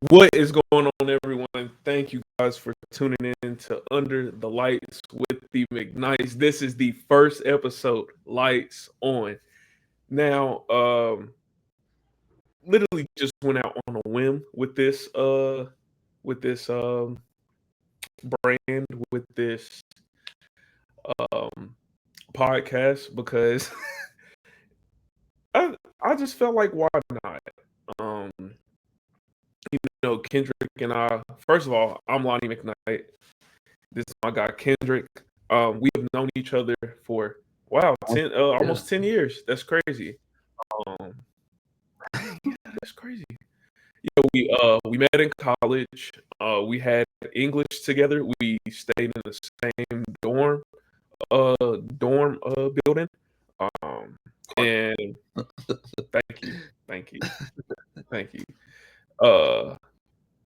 What is going on, everyone? Thank you guys for tuning in to Under the Lights with the McKnights. This is the first episode, Lights On. Now, literally just went out on a whim with this brand, with this um podcast because I I just felt like why not? Um, Kendrick and I. First of all, I'm Lani McKnight. This is my guy Kendrick. We have known each other for wow, Yeah. almost 10 years. That's crazy. Um, that's crazy. We met in college. We had English together. We stayed in the same uh building. Um, and thank you, thank you, thank you. Uh,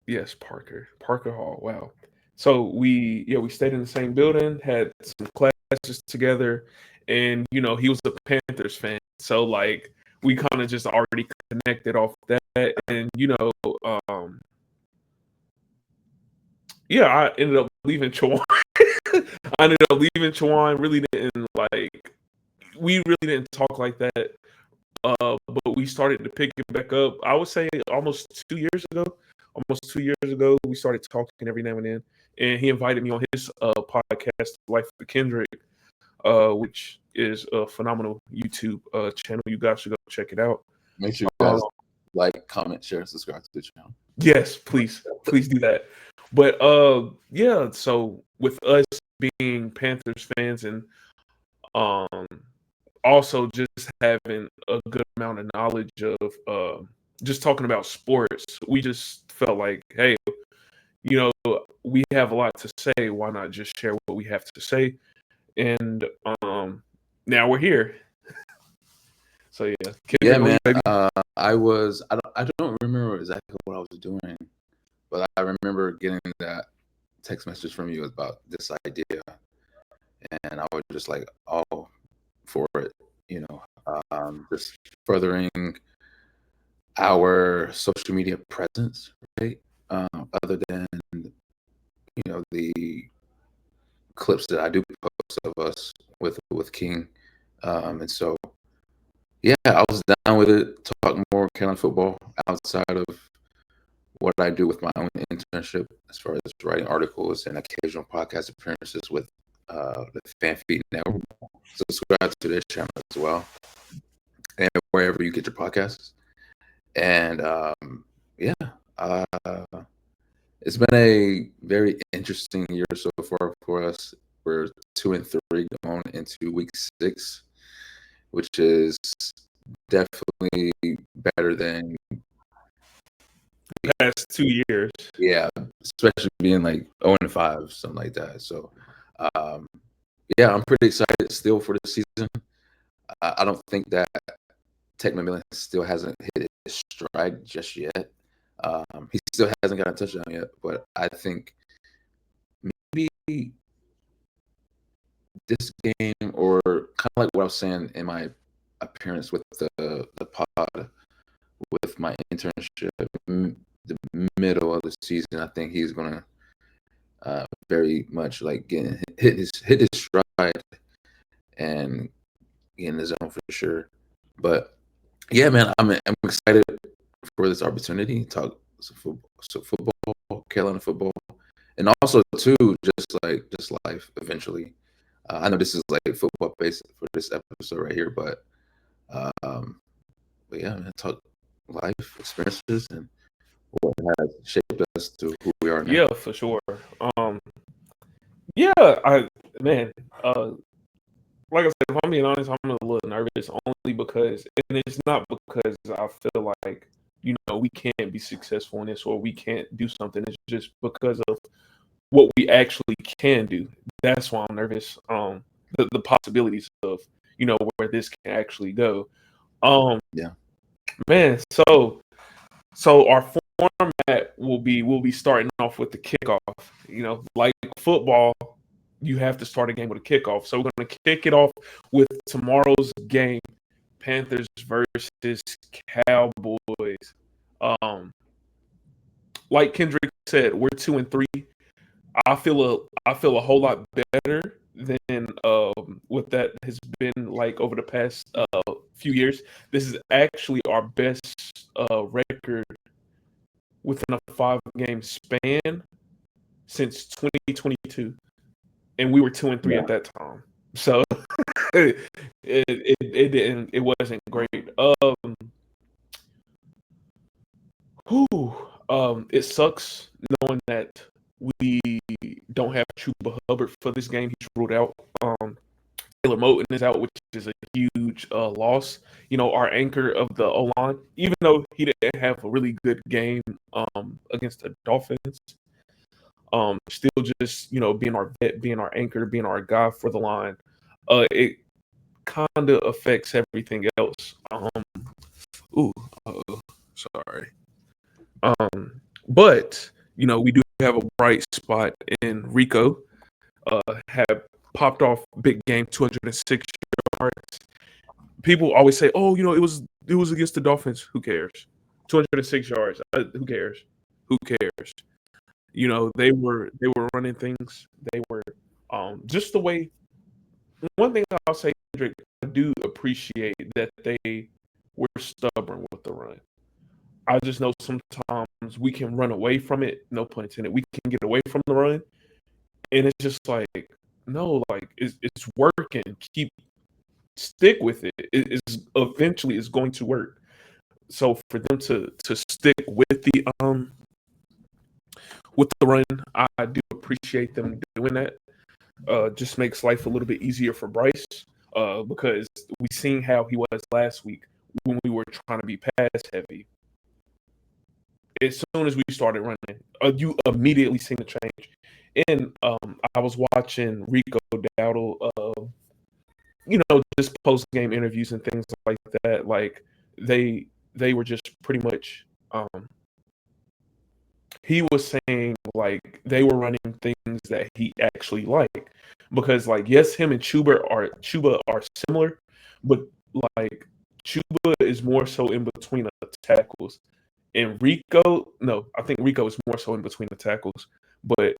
yes, Parker Hall. Wow. So we stayed in the same building, had some classes together, and he was a Panthers fan. So like we kind of just already connected off that, and um, yeah, I ended up leaving Chawan. I ended up leaving Chawan. Really didn't like. We really didn't talk like that. But we started to pick it back up. I would say almost 2 years ago. Almost 2 years ago, we started talking every now and then. And he invited me on his podcast, Life with Kendrick, which is a phenomenal YouTube channel. You guys should go check it out. Make sure you guys like, comment, share, and subscribe to the channel. Yes, please do that. But yeah, so with us being Panthers fans and um also just having a good amount of knowledge of just talking about sports, we just felt like, hey, we have a lot to say. Why not just share what we have to say? And now we're here. So yeah, Yeah, Kendrick, man. baby. I don't remember exactly what I was doing, but I remember getting that text message from you about this idea, and I was just like, oh, for it, just furthering our social media presence, right? Other than the clips that I do post of us with King, and so yeah, I was down with it. Talk more Carolina football outside of what I do with my own internship, as far as writing articles and occasional podcast appearances with the Fan Feed Network. Subscribe to this channel as well, and wherever you get your podcasts. And yeah, uh, it's been a very interesting year so far for us. We're 2-3 going into week 6, which is definitely better than Past 2 years. yeah, especially being like 0-5, something like that. So yeah, I'm pretty excited still for the season. I don't think that Tech McMillan still hasn't hit his stride just yet. He still hasn't got a touchdown yet, but I think maybe this game, or kind of like what I was saying in my appearance with the pod with my internship, the middle of the season, I think he's gonna very much like hit his stride and get in the zone for sure. But yeah, man, I'm excited for this opportunity to talk football, Carolina football, and also too just life eventually. I know this is like football based for this episode right here, but yeah, man, talk life experiences and what has shaped us to who we are now. Yeah, for sure. Yeah, man, like I said, if I'm being honest, I'm a little nervous only because, and it's not because I feel like, we can't be successful in this or we can't do something. It's just because of what we actually can do. That's why I'm nervous. The possibilities of, where this can actually go. Yeah. Man, so our format we'll be starting off with the kickoff. Like football, you have to start a game with a kickoff. So we're going to kick it off with tomorrow's game, Panthers versus Cowboys. like Kendrick said, we're 2-3. I feel a whole lot better than what that has been like over the past few years. This is actually our best record within a 5-game span since 2022, and we were 2-3 Yeah. at that time. So it wasn't great. It sucks knowing that we don't have Chuba Hubbard for this game. He's ruled out. Taylor Moton is out, which is a huge loss. You know, our anchor of the O line, even though he didn't have a really good game against the Dolphins, still just being our vet, being our anchor, being our guy for the line. It kind of affects everything else. Ooh, sorry. But we do have a bright spot in Rico. Have popped off big game, 206 yards. People always say, "Oh, it was against the Dolphins. Who cares? 206 yards. Who cares? Who cares?" They were running things. They were just the way. One thing I'll say, Kendrick, I do appreciate that they were stubborn with the run. I just know sometimes we can run away from it. No pun intended. We can get away from the run, and it's just like, no, like it's working. Stick with it. Eventually it's going to work. So for them to stick with the run, I do appreciate them doing that. Just makes life a little bit easier for Bryce. Because we seen how he was last week when we were trying to be pass heavy. As soon as we started running, you immediately seen the change. And I was watching Rico Dowdle, just post game interviews and things like that. Like they were just pretty much. He was saying like they were running things that he actually liked because like yes, him and Chuba are similar, but like Chuba is more so in between the tackles. And Rico, no, I think Rico is more so in between the tackles. But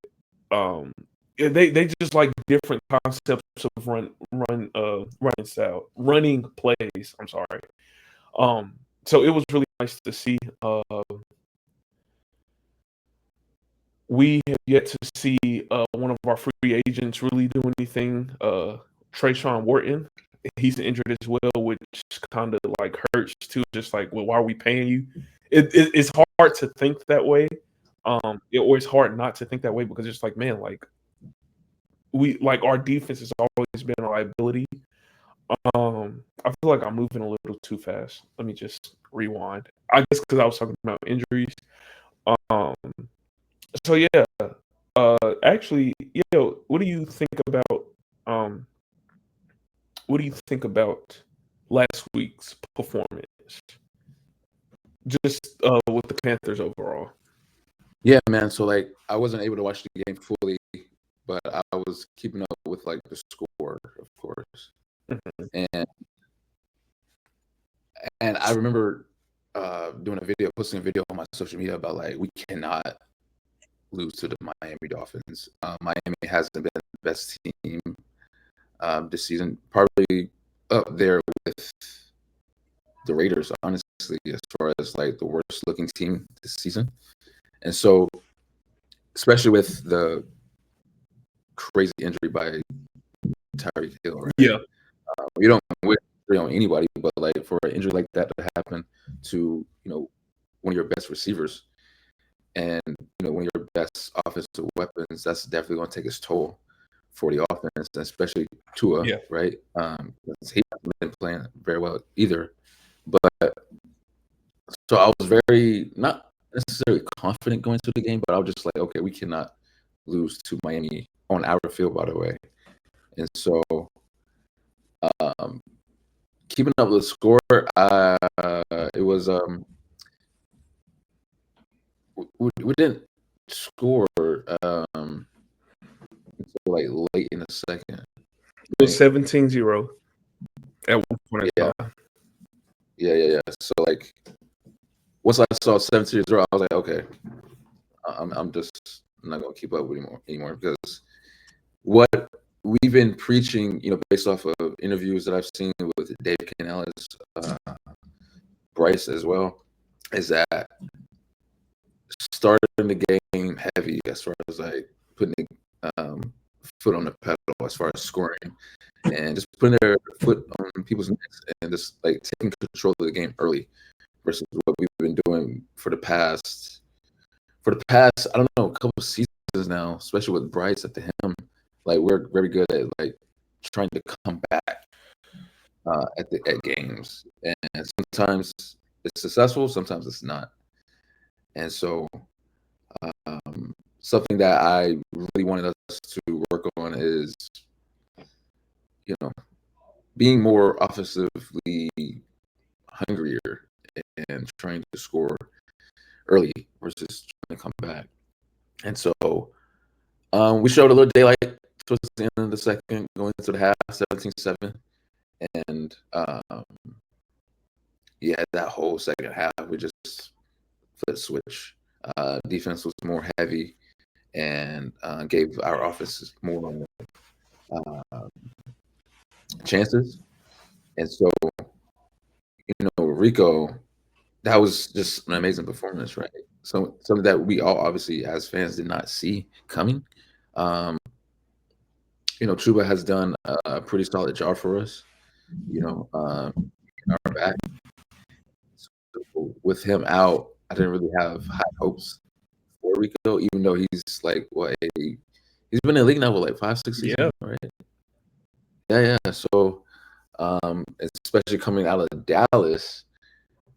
they just like different concepts of running style, running plays. I'm sorry. So it was really nice to see. We have yet to see one of our free agents really do anything. Trayshawn Wharton, he's injured as well, which kind of like hurts too. Just like, well, why are we paying you? It's hard to think that way. It's hard not to think that way because it's like, man, like our defense has always been a liability. I feel like I'm moving a little too fast. Let me just rewind. I guess because I was talking about injuries. Um, so yeah, actually, what do you think about last week's performance? Just with the Panthers overall. Yeah, man. So like I wasn't able to watch the game fully, but I was keeping up with like the score, of course. Mhm. And I remember posting a video on my social media about like we cannot lose to the Miami Dolphins. Miami hasn't been the best team this season, probably up there with the Raiders, honestly, as far as like the worst looking team this season. And so, especially with the crazy injury by Tyreek Hill, right? Yeah. You don't wish on anybody, but like for an injury like that to happen to one of your best receivers and one of your best offensive weapons, that's definitely going to take its toll for the offense, especially Tua, Yeah. right? He hasn't been playing very well either. But so I was very not necessarily confident going to the game, but I was just like, okay, we cannot lose to Miami on our field, by the way. And so keeping up with the score, it was we didn't score until like late in the second. It was 17-0 at one point in Yeah. time. Yeah. So like once I saw 17-0, I was like, okay, I'm not gonna keep up with anymore because what we've been preaching, based off of interviews that I've seen with Dave Canales, Bryce as well, is that starting the game heavy as far as like putting the foot on the pedal as far as scoring and just putting their foot on people's necks and just like taking control of the game early versus what we've been doing for the past I don't know, a couple of seasons now, especially with Bryce at the helm. Like we're very good at like trying to come back at games, and sometimes it's successful, sometimes it's not. And so something that I really wanted us to work on is, being more offensively hungrier and trying to score early versus trying to come back. And so we showed a little daylight towards the end of the second, going into the half, 17-7. And that whole second half, we just flip switch. Defense was more heavy and gave our offense more chances. And so, Rico, that was just an amazing performance, right? So something that we all obviously as fans did not see coming. Chuba has done a pretty solid job for us, in our back. So with him out, I didn't really have high hopes for Rico, even though he's like he's been in the league now for like 5-6 seasons, right? Yeah. So especially coming out of Dallas,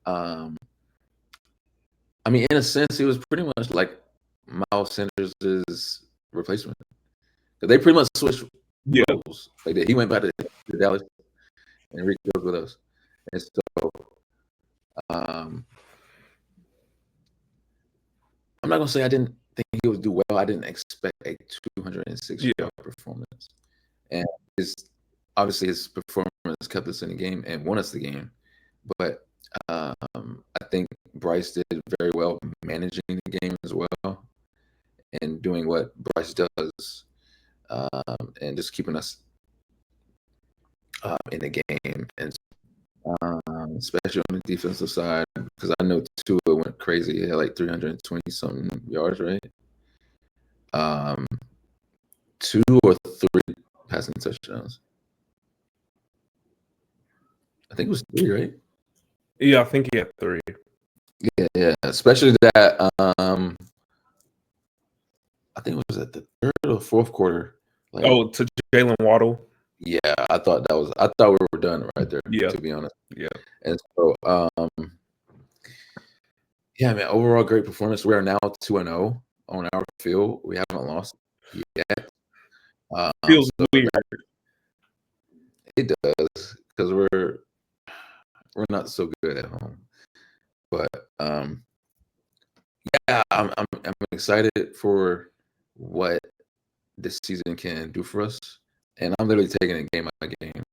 I mean, in a sense, he was pretty much like Miles Sanders' replacement. They pretty much switched roles. Like he went back to Dallas, and Rico was with us. And so, I'm not gonna say I didn't think he would do well. I didn't expect a 206-yard performance, and obviously his performance kept us in the game and won us the game. But I think Bryce did very well managing the game as well and doing what Bryce does, and just keeping us in the game, and especially on the defensive side, because I know Tua went crazy. He had like 320-something yards, right? 2 or 3 passing touchdowns. I think it was 3, right? Yeah, I think he had 3. Yeah. Especially that. I think it was at the 3rd or 4th quarter. To Jalen Waddle. Yeah, I thought we were done right there. Yeah, to be honest. Yeah. And so, yeah, man. Overall, great performance. We are now 2-0 on our field. We haven't lost yet. Feels weird. It does, because we're not so good at home. But yeah, I'm excited for what this season can do for us, and I'm literally taking it game by game.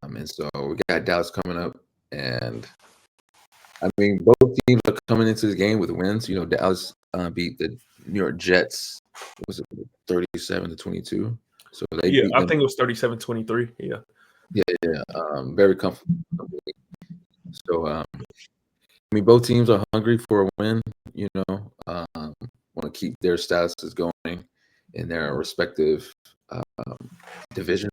And so we got Dallas coming up, and I mean both teams are coming into the game with wins. Dallas beat the New York Jets. Was it 37-22? So they beat them. I think it was 37-23. Yeah. Very comfortable. So I mean, both teams are hungry for a win. Want to keep their statuses going in their respective division.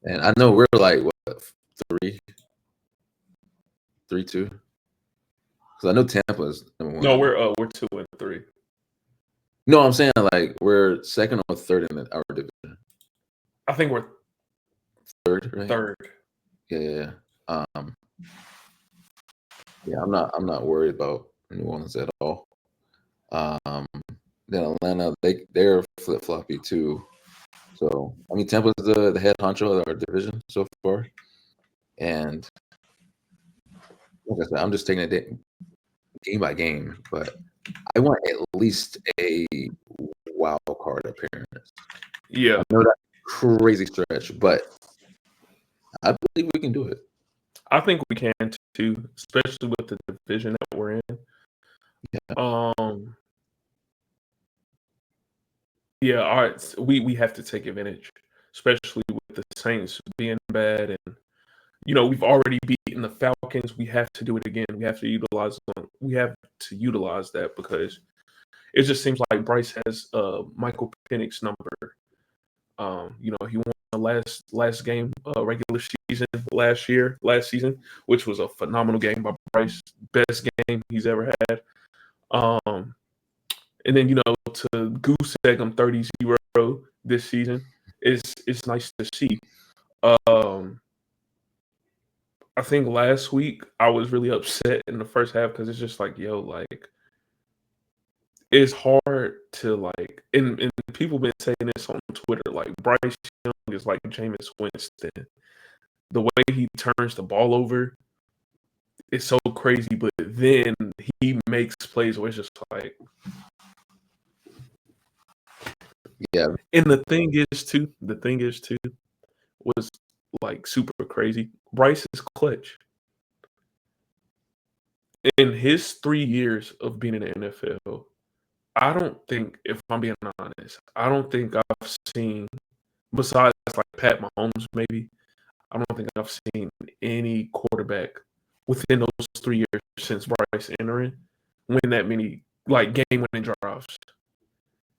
And I know we're like what 3-2. Because I know Tampa is number 1. No, we're 2-3. No, I'm saying like we're 2nd or 3rd in our division. I think we're 3rd, right? 3rd. Yeah. Yeah, I'm not worried about New Orleans at all. Then Atlanta, they're flip floppy too. So I mean, Tampa's the head honcho of our division so far, and like I said, I'm just taking it game by game. But I want at least a wild card appearance. Yeah, I know that's crazy stretch, but I believe we can do it. I think we can too, especially with the division that we're in. Yeah. Um, yeah, all right. We have to take advantage, especially with the Saints being bad, and we've already beaten the Falcons. We have to do it again. We have to utilize them. We have to utilize that because it just seems like Bryce has Michael Penix's number. He won the last game, regular season last season, which was a phenomenal game by Bryce, best game he's ever had. Um, and then to goose egg him 30-0 this season is nice to see. Um, I think last week I was really upset in the first half because it's just like, like it's hard to like, and people been saying this on Twitter, like Bryce Young is like Jameis Winston. The way he turns the ball over is so crazy, but then he makes plays where it's just like, Yeah. and the thing is too, was like super crazy. Bryce is clutch. In his 3 years of being in the NFL, I don't think, if I'm being honest, I don't think I've seen, besides like Pat Mahomes, maybe, I don't think I've seen any quarterback within those 3 years since Bryce entering win that many like game-winning drives.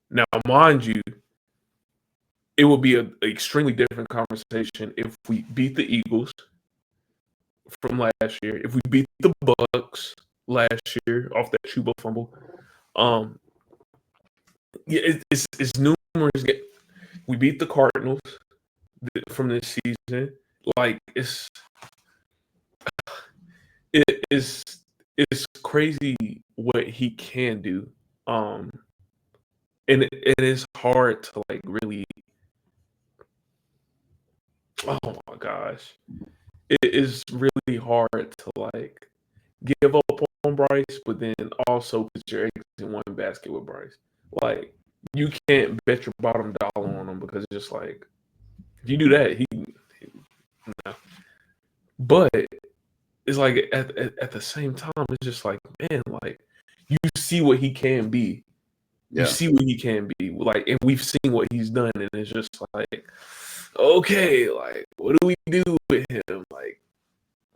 Now, mind you, it would be an extremely different conversation if we beat the Eagles from last year, if we beat the Bucks last year off that Chuba fumble. Um, yeah, it's numerous. We beat the Cardinals from this season. Like it is it's crazy what he can do. Um, and it is hard to like really. Oh my gosh, it is really hard to like give up on Bryce, but then also put your eggs in one basket with Bryce. Like you can't bet your bottom dollar on him because it's just like if you do that, he no. But it's like at the same time, it's just like, man, like you see what he can be. You Yeah. see what he can be. Like, and we've seen what he's done, and it's just like, okay, like, what do we do with him? Like,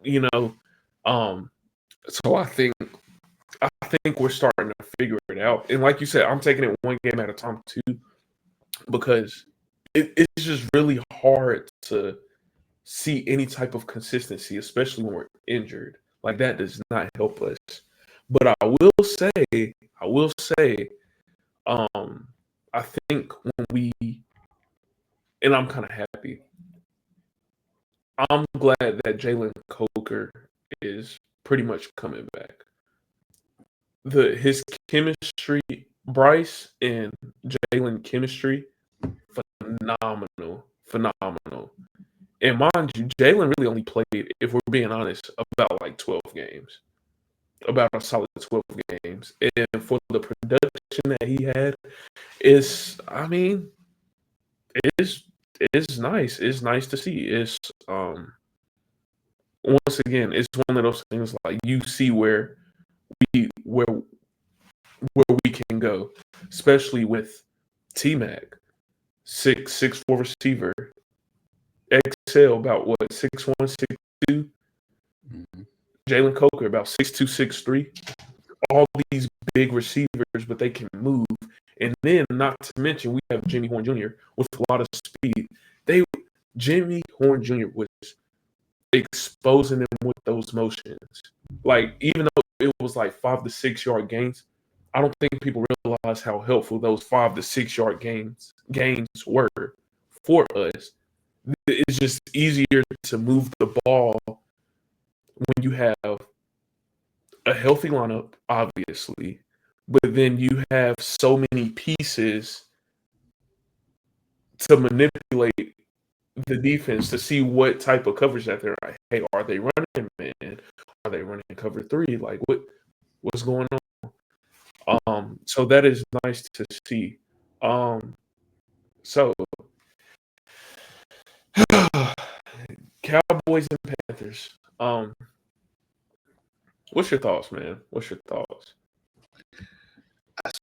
you know, um, so I think we're starting to figure it out. And like you said, I'm taking it one game at a time too, because it's just really hard to see any type of consistency, especially when we're injured. Like that does not help us. But I will say, um, I think when and I'm kind of happy. I'm glad that Jalen Coker is pretty much coming back. His chemistry, Bryce and Jalen chemistry, phenomenal. And mind you, Jalen really only played, if we're being honest, about like 12 games, about a solid 12 games. And for the production that he had, I mean, it's it's nice. It's nice to see. It's once again, it's one of those things like you see we where where we can go, especially with T Mac, 6'4" receiver, XL about what 6'1", 6'2". Mhm. Jalen Coker about 6'2", 6'3". All these big receivers, but they can move. And then, not to mention, we have Jimmy Horn Jr. with a lot of speed. Jimmy Horn Jr. was exposing them with those motions. Like, even though it was like 5 to 6 yard gains, I don't think people realize how helpful those 5 to 6 yard gains were for us. It's just easier to move the ball when you have a healthy lineup, obviously, but then you have so many pieces to manipulate the defense to see what type of coverage that they're like. Hey, are they running man? Are they running cover three? Like what's going on? So that is nice to see. So Cowboys and Panthers. What's your thoughts, man? What's your thoughts?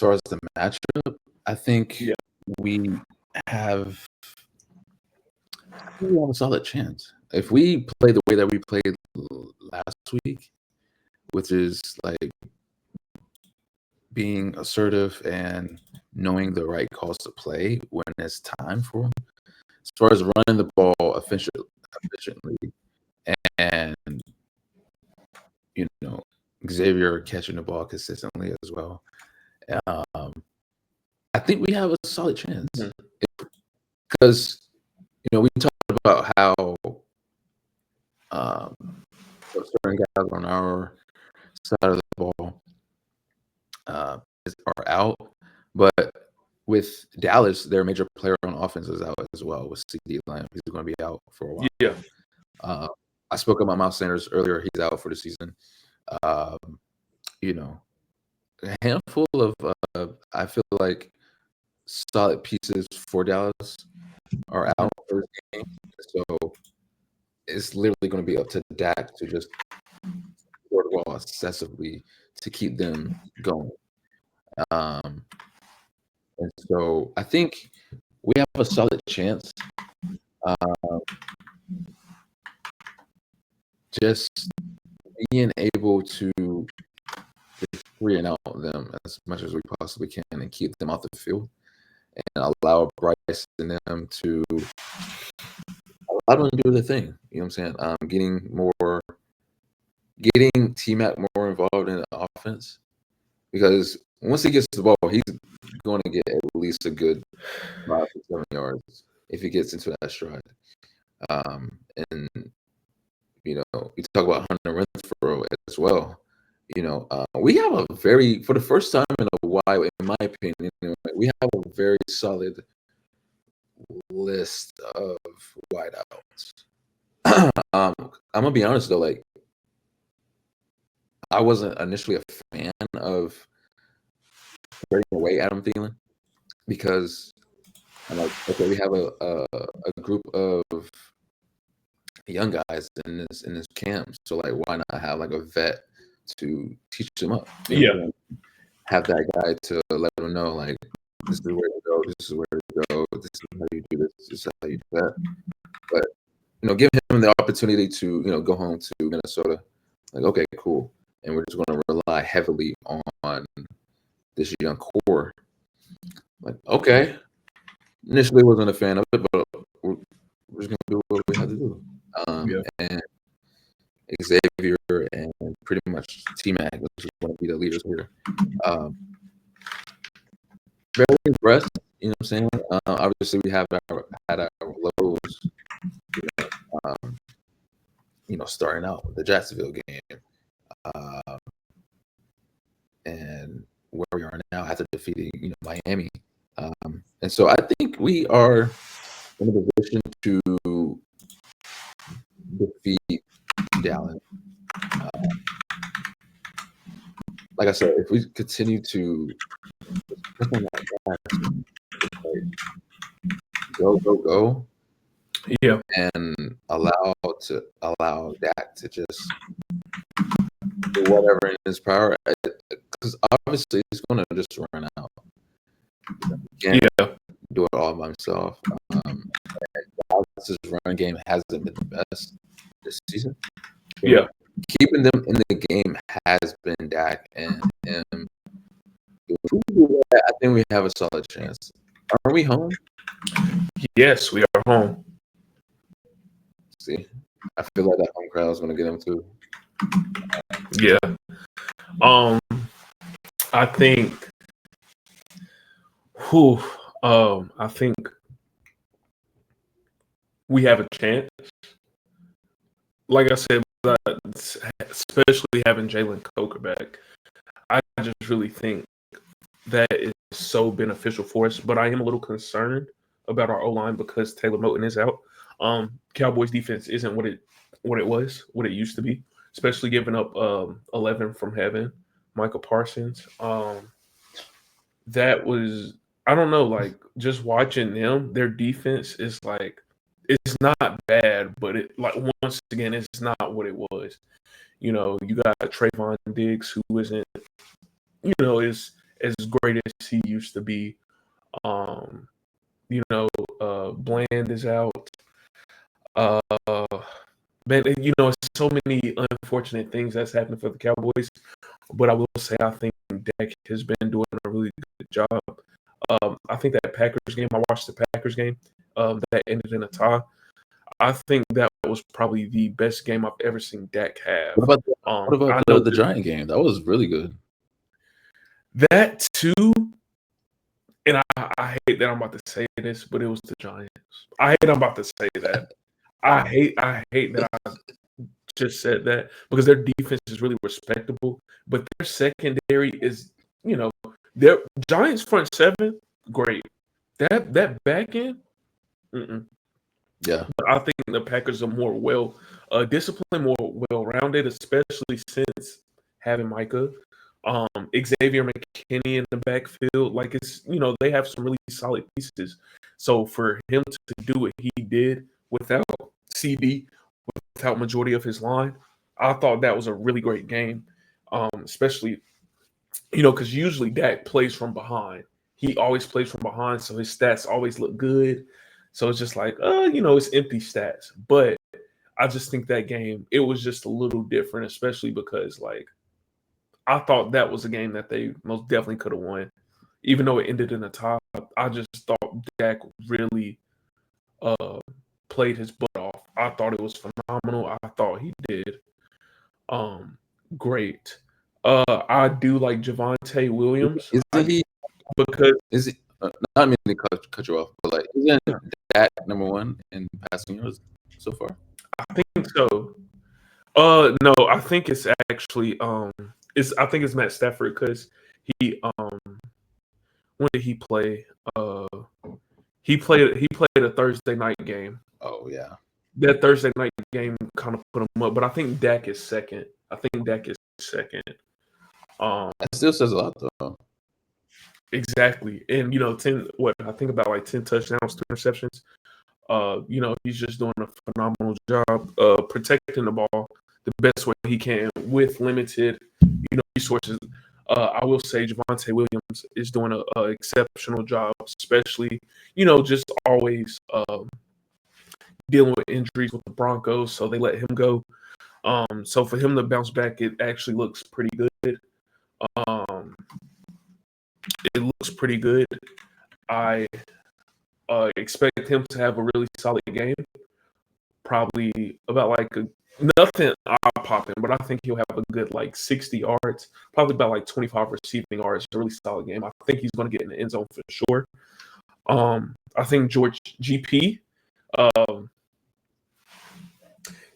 far as the matchup, I think Yeah. we have we have a solid chance. If we play the way that we played last week, which is like being assertive and knowing the right calls to play when it's time for them, as far as running the ball efficiently and Xavier catching the ball consistently as well. I think we have a solid chance because we talked about how certain guys on our side of the ball are out, but with Dallas, their major player on offense is out as well with CD Lamb. He's going to be out for a while. Yeah. I spoke about Miles Sanders earlier. He's out for the season. A handful of I feel like solid pieces for Dallas are out for this game, so it's literally going to be up to Dak to just score the ball excessively to keep them going. And so I think we have a solid chance. Just being able to just free and out them as much as we possibly can and keep them off the field and allow Bryce and them to do the thing. You know what I'm saying? Getting T-Mac more involved in the offense, because once he gets the ball, he's going to get at least a good 5 to 7 yards if he gets into that stride. And you talk about Hunter Renfrow as well. We have for the first time in a while, in my opinion, we have a very solid list of wideouts. I'm gonna be honest though, like I wasn't initially a fan of trading away Adam Thielen because I'm like, okay, we have a group of young guys in this camp, so like, why not have like a vet to teach them up? Have that guy to let them know, like, this is where to go, this is where to go, this is how you do this is how you do that. But give him the opportunity to go home to Minnesota. Like, okay, cool, and we're just going to rely heavily on this young core. Like, okay, initially wasn't a fan of it, but we're just going to do what we have to do. And Xavier and pretty much T-Mac, which is going to be the leaders here. Very impressed, you know what I'm saying? Obviously, we had our lows, starting out with the Jacksonville game, and where we are now after defeating, Miami. And so I think we are in a position to defeat Dallas. Like I said, if we continue to go, yeah, and allow Dak to just do whatever in his power, because obviously he's going to just run out. He can't do it all by himself. Dallas's run game hasn't been the best this season. Yeah. Keeping them in the game has been Dak and him. I think we have a solid chance. Are we home? Yes, we are home. See, I feel like that home crowd is going to get them too. Yeah. I think. I think we have a chance. Like I said, especially having Jalen Coker back, I just really think that is so beneficial for us. But I am a little concerned about our O-line because Taylor Moton is out. Cowboys defense isn't what it used to be, especially giving up 11 from heaven, Michael Parsons. That was, I don't know, like just watching them, their defense is like, it's not bad, but it, like, once again, it's not what it was. You got Trayvon Diggs, who isn't, is as great as he used to be. Um, Bland is out. Uh, Man, it's so many unfortunate things that's happened for the Cowboys. But I will say, I think Dak has been doing a really good job. I think that Packers game, I watched the Packers game that ended in a tie. I think that was probably the best game I've ever seen Dak have. What about I know the Giant game? That was really good. that too, and I hate that I'm about to say this, but it was the Giants. I hate I'm about to say that. I hate that I just said that because their defense is really respectable, but their secondary is, their Giants front seven, great. That back end, mm-mm. Yeah. But I think the Packers are more disciplined, more well-rounded, especially since having Micah, Xavier McKinney in the backfield. Like they have some really solid pieces. So for him to do what he did without CD, without majority of his line, I thought that was a really great game. Especially, because usually Dak plays from behind. He always plays from behind, so his stats always look good. So it's just like, it's empty stats. But I just think that game, it was just a little different, especially because, like, I thought that was a game that they most definitely could have won. Even though it ended in a tie, I just thought Dak really played his butt off. I thought it was phenomenal. I thought he did great. I do like Javonte Williams. Isn't he? Because Is it? Not meaning to cut you off, but like, isn't that number one in passing yards so far? I think so. No, I think it's actually I think it's Matt Stafford because he when did he play? He played a Thursday night game. Oh yeah. That Thursday night game kind of put him up, but I think Dak is second. That still says a lot though. Exactly. And I think about like 10 touchdowns, 2 interceptions. He's just doing a phenomenal job protecting the ball the best way he can with limited, resources. I will say Javonte Williams is doing an exceptional job, especially, just always dealing with injuries with the Broncos, so they let him go. So for him to bounce back, it actually looks pretty good. Um, it looks pretty good. I expect him to have a really solid game. Probably about like nothing eye-popping, but I think he'll have a good like 60 yards, probably about like 25 receiving yards. A really solid game. I think he's going to get in the end zone for sure. I think George GP.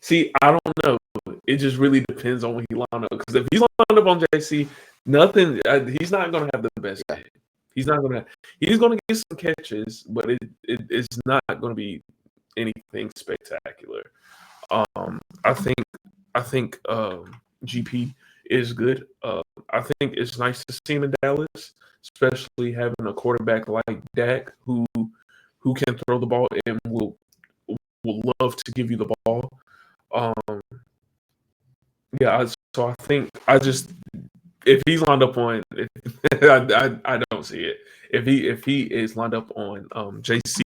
See, I don't know. It just really depends on when he line up. Because if he's lined up on JC, nothing. He's not going to have the best game. He's not going to. He's going to get some catches, but it's not going to be anything spectacular. I think GP is good. I think it's nice to see him in Dallas, especially having a quarterback like Dak who can throw the ball and will love to give you the ball. So I think if he's lined up on, I don't see it. If he is lined up on JC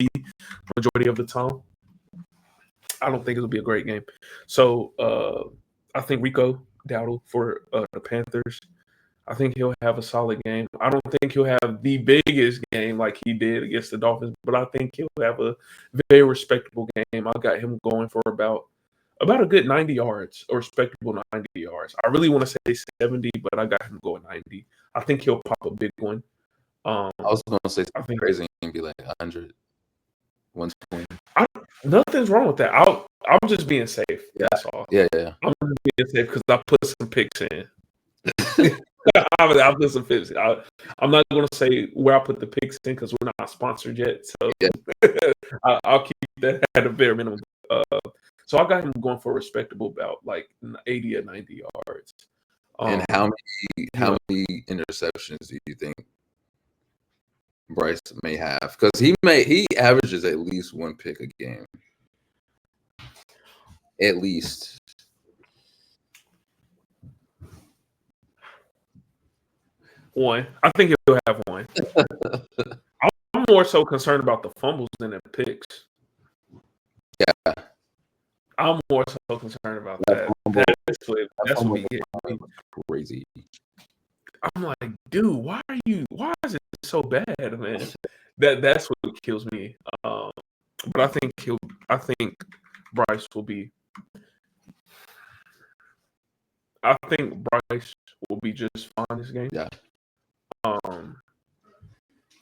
majority of the time, I don't think it'll be a great game. So I think Rico Dowdle for the Panthers. I think he'll have a solid game. I don't think he'll have the biggest game like he did against the Dolphins, but I think he'll have a very respectable game. I got him going for about a good 90 yards, a respectable 90 yards. I really want to say 70, but I got him going 90. I think he'll pop a big one. I was going to say I think crazy and be like 100, 120. Nothing's wrong with that. I'm just being safe. Yeah. That's all. Yeah. I'm just being safe because I put some picks in. I put some picks. I'm not going to say where I put the picks in because we're not sponsored yet. So I'll keep that at a bare minimum. So I got him going for a respectable about like 80 or 90 yards. And how many interceptions do you think Bryce may have? Because he averages at least 1 pick a game. At least. One. I think he'll have one. I'm more so concerned about the fumbles than the picks. Yeah, I'm more so concerned about that that. fumble, That's what that fumble be getting me. was crazy. I'm like, dude, why is it so bad, man? That's what kills me. But I think Bryce will be I think Bryce will be just fine this game. Yeah, Um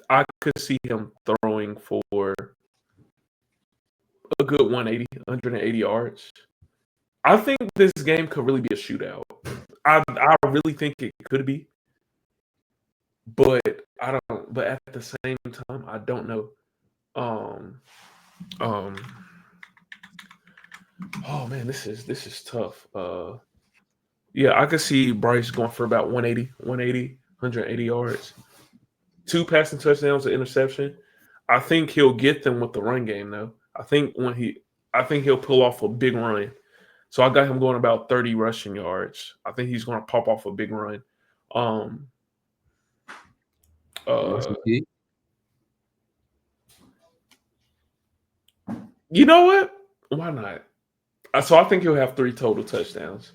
I could see him throwing for a good 180 yards. I think this game could really be a shootout. I really think it could be, but I don't. But at the same time, I don't know. Um, um. Oh man, this is tough. Yeah, I could see Bryce going for about 180 yards, two passing touchdowns, an interception. I think he'll get them with the run game though. I think he'll pull off a big run. So I got him going about 30 rushing yards. I think he's going to pop off a big run. Um, uh, Russian key. you know what? Why not? So I think he'll have three total touchdowns.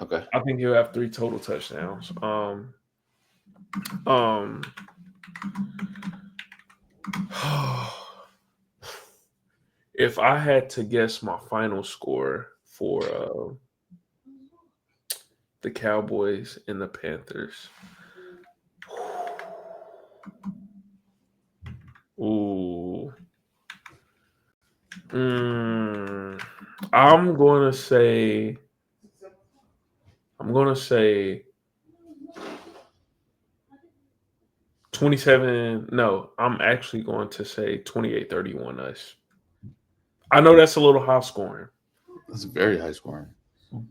Okay. I think he'll have three total touchdowns. Um, if I had to guess my final score for the Cowboys and the Panthers, ooh, mm, I'm gonna say, I'm gonna say 27. No, I'm actually going to say 28-31 us. I know that's a little high scoring, That's very high scoring.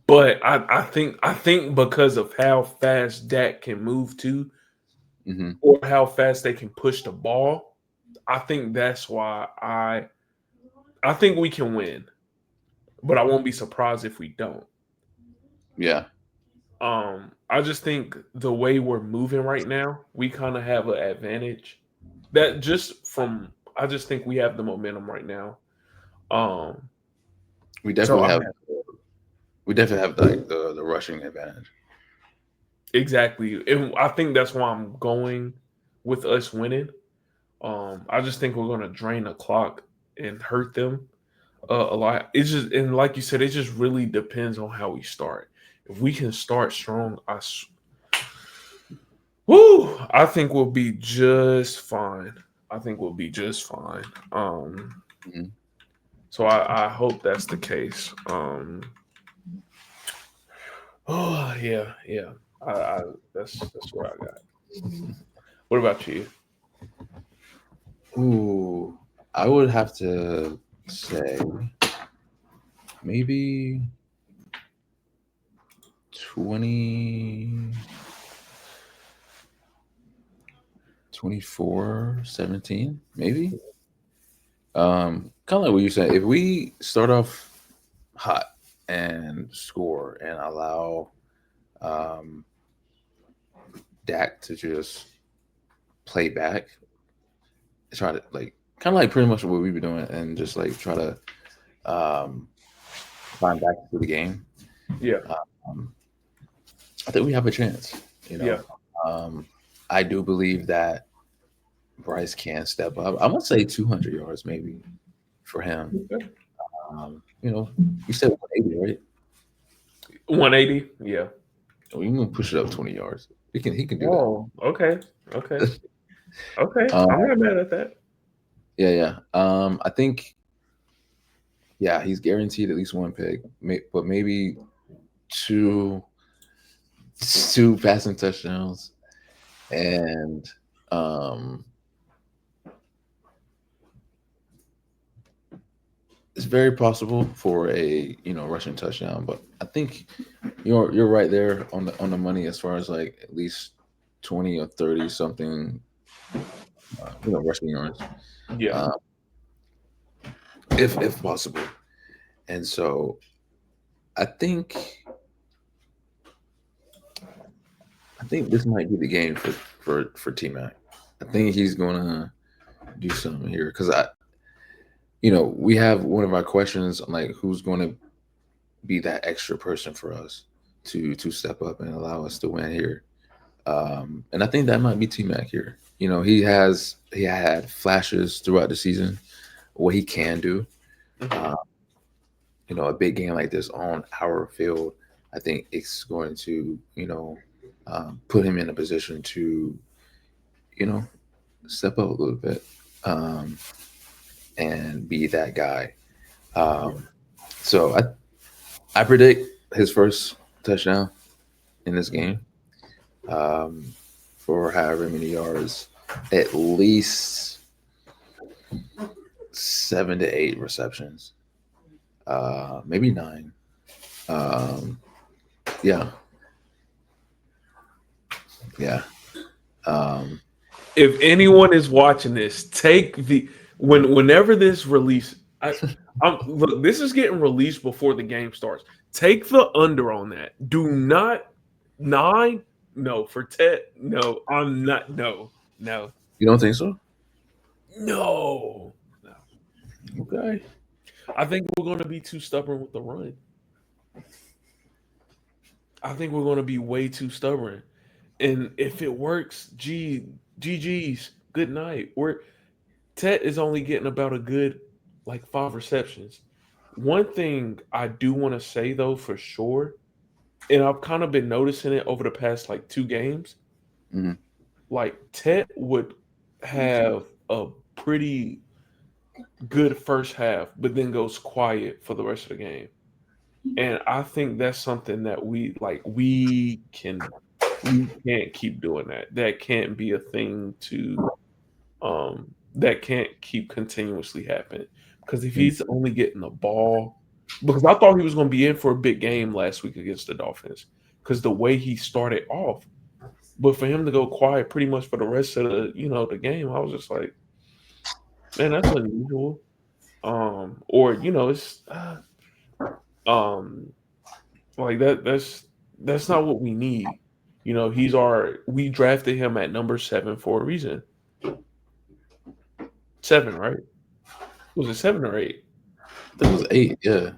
but I think because of how fast Dak can move too, Hmm. or how fast they can push the ball, I think that's why I think we can win, but I won't be surprised if we don't. Yeah. I just think the way we're moving right now, we kind of have an advantage. That just from I just think we have the momentum right now. Um, We so definitely I'm have we definitely have like the rushing advantage. exactly, and I think that's why I'm going with us winning. I just think we're going to drain the clock and hurt them a lot. It's just and like you said, it just really depends on how we start. If we can start strong, I think we'll be just fine. I think we'll be just fine. Hmm. So I hope that's the case. Oh yeah. I that's what I got. What about you? Ooh, I would have to say maybe 20, 24-17, maybe. Kind of like what you said. If we start off hot and score and allow um, Dak to just play back, try to like kind of like pretty much what we've been doing, and just like try to um, find back to the game. Yeah, Um, I think we have a chance. You yeah. know, um, I do believe that Bryce can step up. I'm gonna say 200 yards maybe for him. Okay. You said 180, right? 180. Yeah. We can push it up 20 yards. He can do that. Oh, okay. Okay. Okay. Um, I'm not mad at that. yeah, yeah. I think yeah, he's guaranteed at least one pick, but maybe two two passing touchdowns, and um, it's very possible for a rushing touchdown. But I think you're right there on the money as far as like at least 20 or 30 something rushing yards, Yeah. uh, if possible. And so I think I think this might be the game for T Mac. I think he's gonna do something here because we have one of our questions like who's going to be that extra person for us to step up and allow us to win here. And I think that might be T Mac here. He had flashes throughout the season what he can do. Mhm. Uh, a big game like this on our field, I think it's going to put him in a position to you know step up a little bit um, and be that guy. Yeah. Um, so I predict his first touchdown in this Mhm. game um, for however many yards, at least 7 to 8 receptions, maybe 9. Um, yeah, yeah. Um, If anyone is watching this, take the whenever this release. Look. This is getting released before the game starts. Take the under on that. Do not 9. No for Ted. No, I'm not. No, no, you don't think so? no, no. Okay. I think we're going to be too stubborn with the run. I think we're going to be way too stubborn. And if it works, GG's, good night. Tet is only getting about a good like 5 receptions. One thing I do want to say though for sure, and I've kind of been noticing it over the past like 2 games, Hmm. like Tet would have a pretty good first half, but then goes quiet for the rest of the game. And I think that's something that we can't keep doing that. That can't be a thing that can't keep continuously happening. Because if he's only getting the ball, because I thought he was going to be in for a big game last week against the Dolphins, because the way he started off, but for him to go quiet pretty much for the rest of the game, I was just like, man, that's unusual. Or it's um like that's not what we need. We drafted him at number 7 for a reason. 7, right? Was it 7 or 8? I think it was 8. Yeah,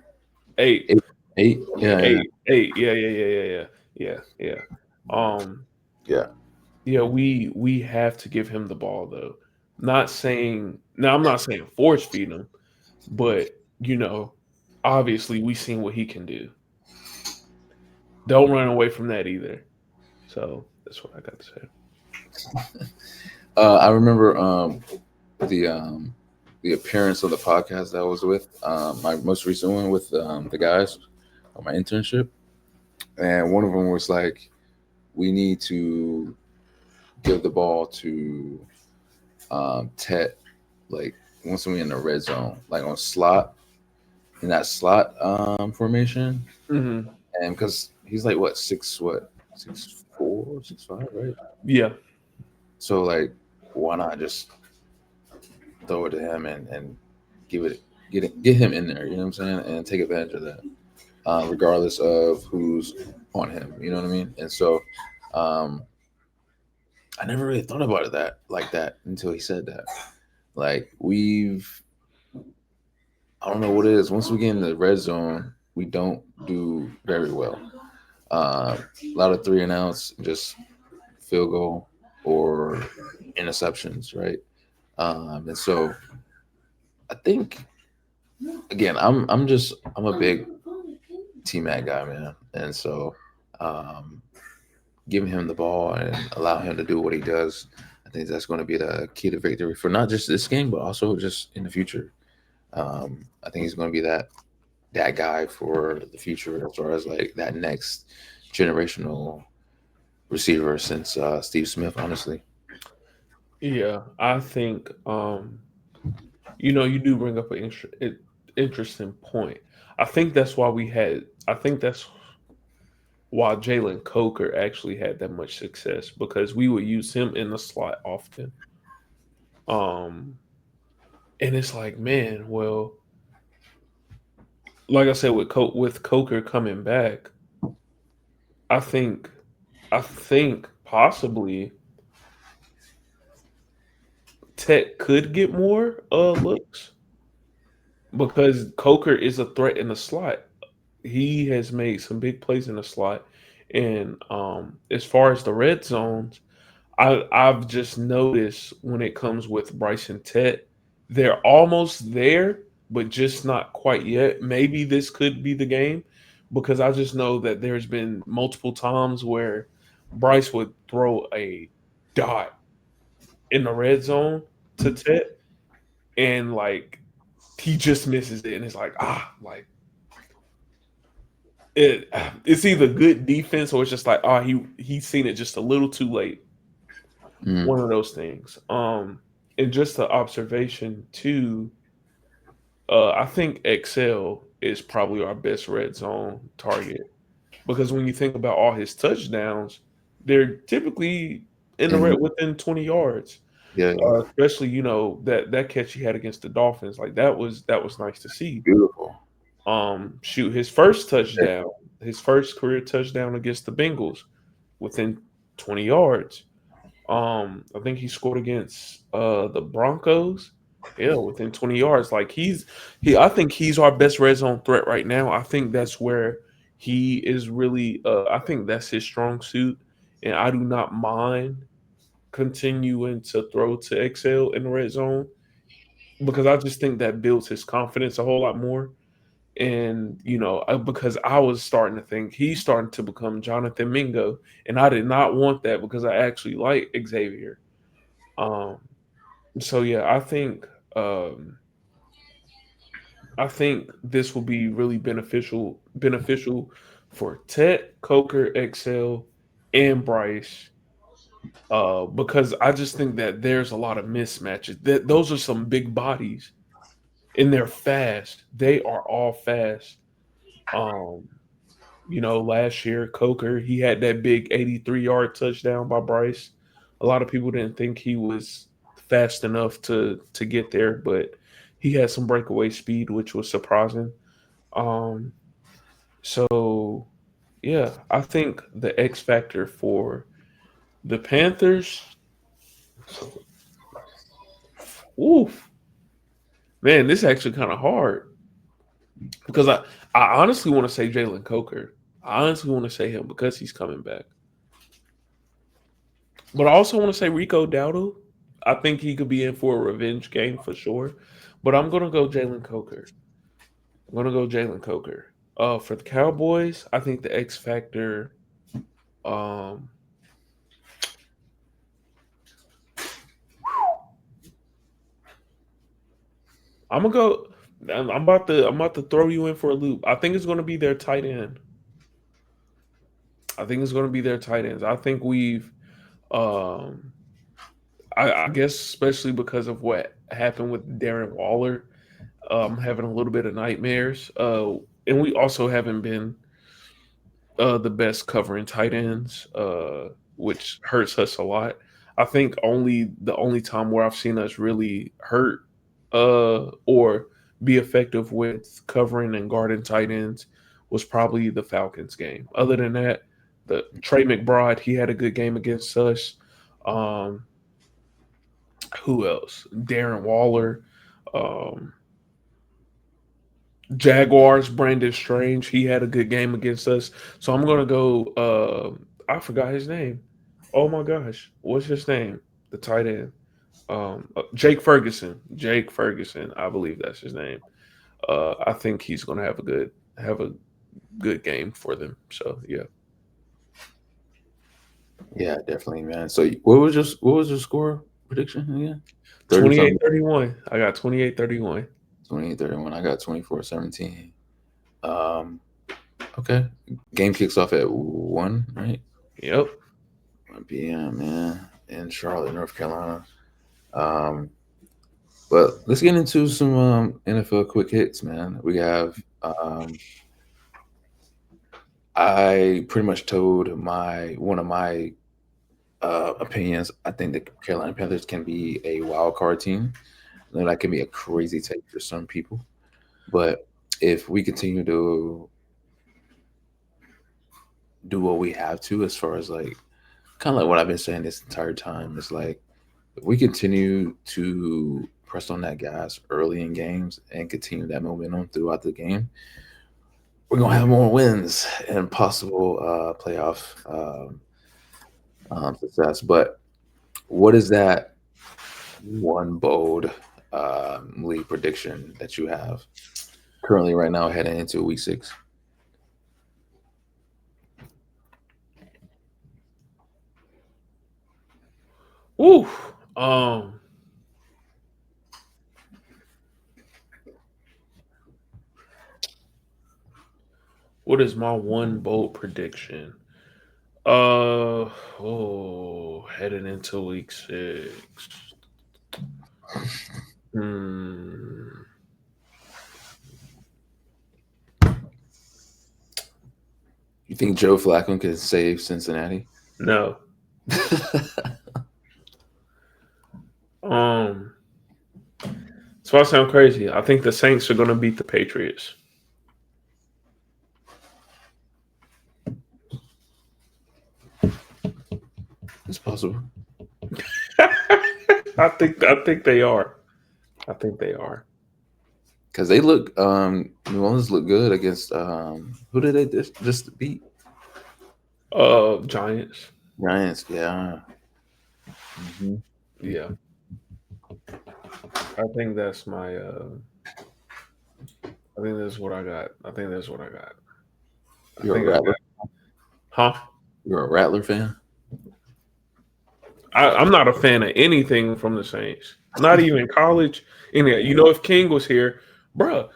8. 8. 8. Yeah, yeah, 8. 8. Yeah, yeah, yeah, yeah, yeah. Yeah, yeah. Um, yeah. yeah, we have to give him the ball though. Not saying now I'm not saying force feed him, but you know, obviously we seen what he can do. Don't run away from that either. So that's what I got to say. I remember the um, the appearance of the podcast that I was with, my most recent one with the guys on my internship, and one of them was like, "We need to give the ball to Tet, like once we in the red zone, like on slot in that slot formation, Hmm. and because he's like what 6'4", 6'5", right? Yeah. So like, why not just throw it to him and give it get him in there, you know what I'm saying, and take advantage of that, regardless of who's on him, you know what I mean? And so, um, I never really thought about it that like that until he said that. Like I don't know what it is. Once we get in the red zone, we don't do very well. A lot of 3 and outs, just field goal or interceptions, right? And so I think again, I'm a big T Mac guy, man, and so um, giving him the ball and allow him to do what he does, I think that's going to be the key to victory for not just this game, but also just in the future. I think he's going to be that guy for the future as far as like that next generational receiver since Steve Smith, honestly. Yeah, I think you do bring up an interesting point. I think that's why Jalen Coker actually had that much success because we would use him in the slot often. Um, and it's like, man, well, like I said, with Coker coming back, I think. I think possibly Tech could get more looks because Coker is a threat in the slot. He has made some big plays in the slot, and as far as the red zones, I've just noticed when it comes with Bryce and Tet, they're almost there, but just not quite yet. Maybe this could be the game because I just know that there's been multiple times where Bryce would throw a dot in the red zone to Tet, and like he just misses it, and it's like like it. It's either good defense or it's just like he's seen it just a little too late. Mm. One of those things. And just the observation too. I think Excel is probably our best red zone target because when you think about all his touchdowns, they're typically in the And red within 20 yards. yeah, Especially that catch he had against the Dolphins, like that was nice to see. beautiful. Shoot, his first Yeah. touchdown, his first career touchdown against the Bengals, within 20 yards. I think he scored against the Broncos. Yeah, within 20 yards. Like I think he's our best red zone threat right now. I think that's where he is really I think that's his strong suit. And I do not mind continuing to throw to Excel in the red zone because I just think that builds his confidence a whole lot more. And because I was starting to think he's starting to become Jonathan Mingo, and I did not want that because I actually like Xavier. Um, so yeah, um, I think this will be really beneficial for Tet, Coker, Excel, and Bryce. Because I just think that there's a lot of mismatches. That those are some big bodies, and they're fast. They are all fast. Um, last year, Coker, he had that big 83-yard touchdown by Bryce. A lot of people didn't think he was fast enough to get there, but he had some breakaway speed, which was surprising. Um, so yeah, I think the X factor for the Panthers, oof, man, this is actually kind of hard because I honestly want to say Jalen Coker. I honestly want to say him because he's coming back. But I also want to say Rico Dowdle. I think he could be in for a revenge game for sure. But I'm gonna go Jalen Coker. I'm gonna go Jalen Coker. For the Cowboys, I think the X factor. Um, I'm gonna go. I'm about to throw you in for a loop. I think it's gonna be their tight end. I think it's gonna be their tight ends. I think we've. Um, I guess especially because of what happened with Darren Waller, having a little bit of nightmares. And we also haven't been the best covering tight ends, which hurts us a lot. I think the only time where I've seen us really hurt or be effective with covering and guarding tight ends was probably the Falcons game. Other than that, the Trey McBride, he had a good game against us. Um, who else? Darren Waller. Um, Jaguars, Brandon Strange, he had a good game against us. So I'm gonna go. I forgot his name. Oh my gosh, what's his name? The tight end. Jake Ferguson. Jake Ferguson, I believe that's his name. I think he's gonna have a good game for them. So yeah, Yeah, definitely, man. So what was your score prediction again? 30 something. 28-31. I got 28-31. 28-31. I got 24-17. Um, okay. Game kicks off at 1, right? Yep. 1 p.m., man, in Charlotte, North Carolina. Um, but let's get into some NFL quick hits, man. We have I pretty much told my one of my opinions. I think the Carolina Panthers can be a wild card team. I know that can be a crazy take for some people, but if we continue to do what we have to as far as like kind of like what I've been saying this entire time. It's like if we continue to press on that gas early in games and continue that momentum throughout the game, we're gonna have more wins and possible playoff success. But what is that one bold league prediction that you have currently right now heading into week 6? Woo. What is my one bold prediction? Heading into week 6. Hmm. You think Joe Flacco can save Cincinnati? No. Um. So I sound crazy. I think the Saints are going to beat the Patriots. It's possible. I think they are. I think they are. Because they look, New Orleans look good against, who did they just beat? Giants. Giants, yeah. Mm-hmm. Yeah. I think that's my. I think that's what I got. I think that's what I got. I You're a think I Rattler. got. Huh? You're a Rattler fan. I'm not a fan of anything from the Saints. Not even college. You know, if King was here, bruh,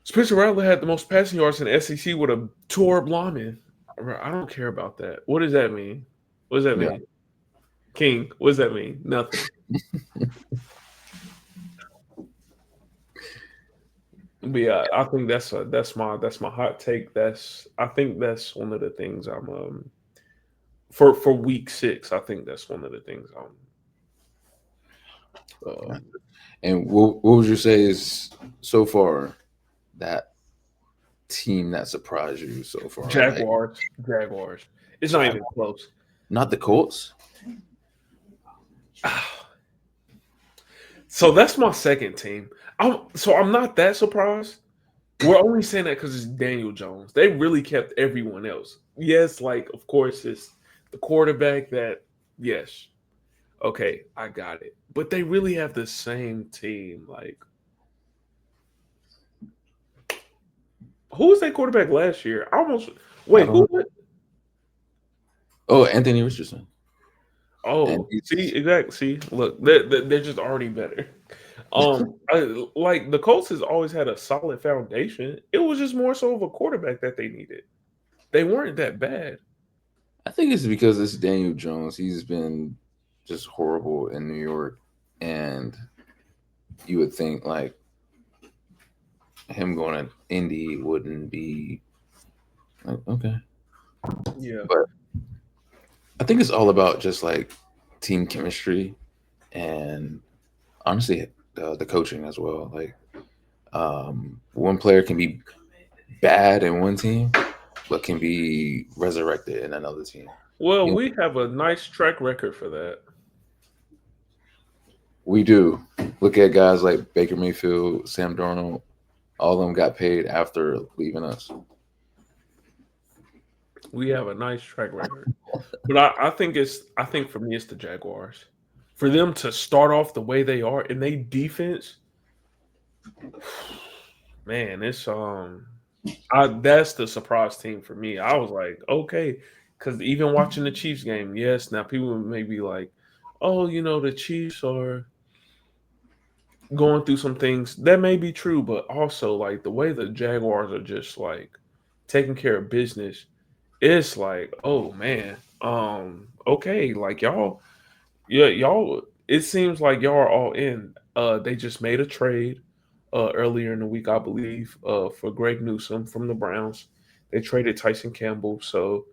Spencer Rattler had the most passing yards in the SEC with a tore up lineman. Bruh, I don't care about that. What does that mean? What does that Yeah. mean? King, what does that mean? Nothing. But yeah, I think that's my hot take. I think that's one of the things I'm for week 6. I think that's one of the things I'm And what would you say is so far that team that surprised you so far? Like, Jaguars. It's not even close. not the Colts. So that's my second team. I'm not that surprised. We're only saying that because it's Daniel Jones. They really kept everyone else. Yes, like of course it's the quarterback that yes. Okay, I got it. But they really have the same team. Like who was that quarterback last year? I almost wait, who was Oh, Anthony Richardson. And Oh, see, exactly. See, look, they're just already better. Like the Colts has always had a solid foundation. It was just more so of a quarterback that they needed. They weren't that bad. I think it's because it's Daniel Jones. He's been just horrible in New York, and you would think like him going to Indy wouldn't be like okay, Yeah. but I think it's all about just like team chemistry and honestly the coaching as well. Like one player can be bad in one team, but can be resurrected in another team. Well, You know, we have a nice track record for that. we do look at guys like Baker Mayfield, Sam Darnold. All of them got paid after leaving us. We have a nice track record. But I think for me it's the Jaguars. For them to start off the way they are and they defense, man, it's that's the surprise team for me. I was like, okay, because even watching the Chiefs game, yes, now people may be like, oh, the Chiefs are going through some things. That may be true, but also like the way the Jaguars are just like taking care of business, it's like, oh man, okay, like y'all, yeah, y'all. It seems like y'all are all in. They just made a trade earlier in the week, I believe, for Greg Newsome from the Browns. They traded Tyson Campbell, so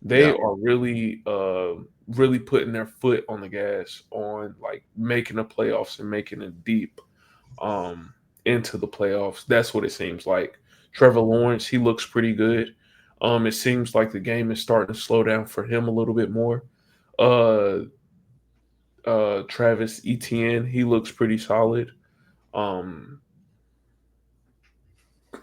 they Yeah, are really putting their foot on the gas on like making the playoffs and making it deep into the playoffs. That's what it seems like. Trevor Lawrence, he looks pretty good. It seems like the game is starting to slow down for him a little bit more. Uh, Travis Etienne, he looks pretty solid. Um,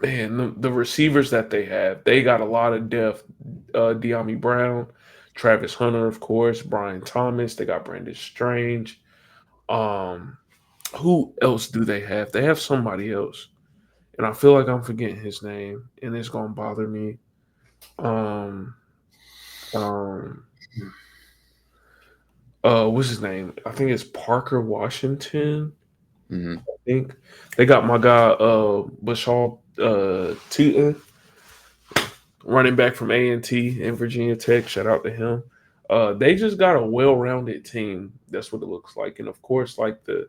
man, the receivers that they have, they got a lot of depth. De'Ami Brown, Travis Hunter, of course, Brian Thomas. They got Brandon Strange. Um, who else do they have? They have somebody else, and I feel like I'm forgetting his name, and it's gonna bother me. Um, um, what's his name? I think it's Parker Washington. Hmm. I think they got my guy, Bashal Tutin, running back from A&T and Virginia Tech. Shout out to him. They just got a well-rounded team. That's what it looks like, and of course, like the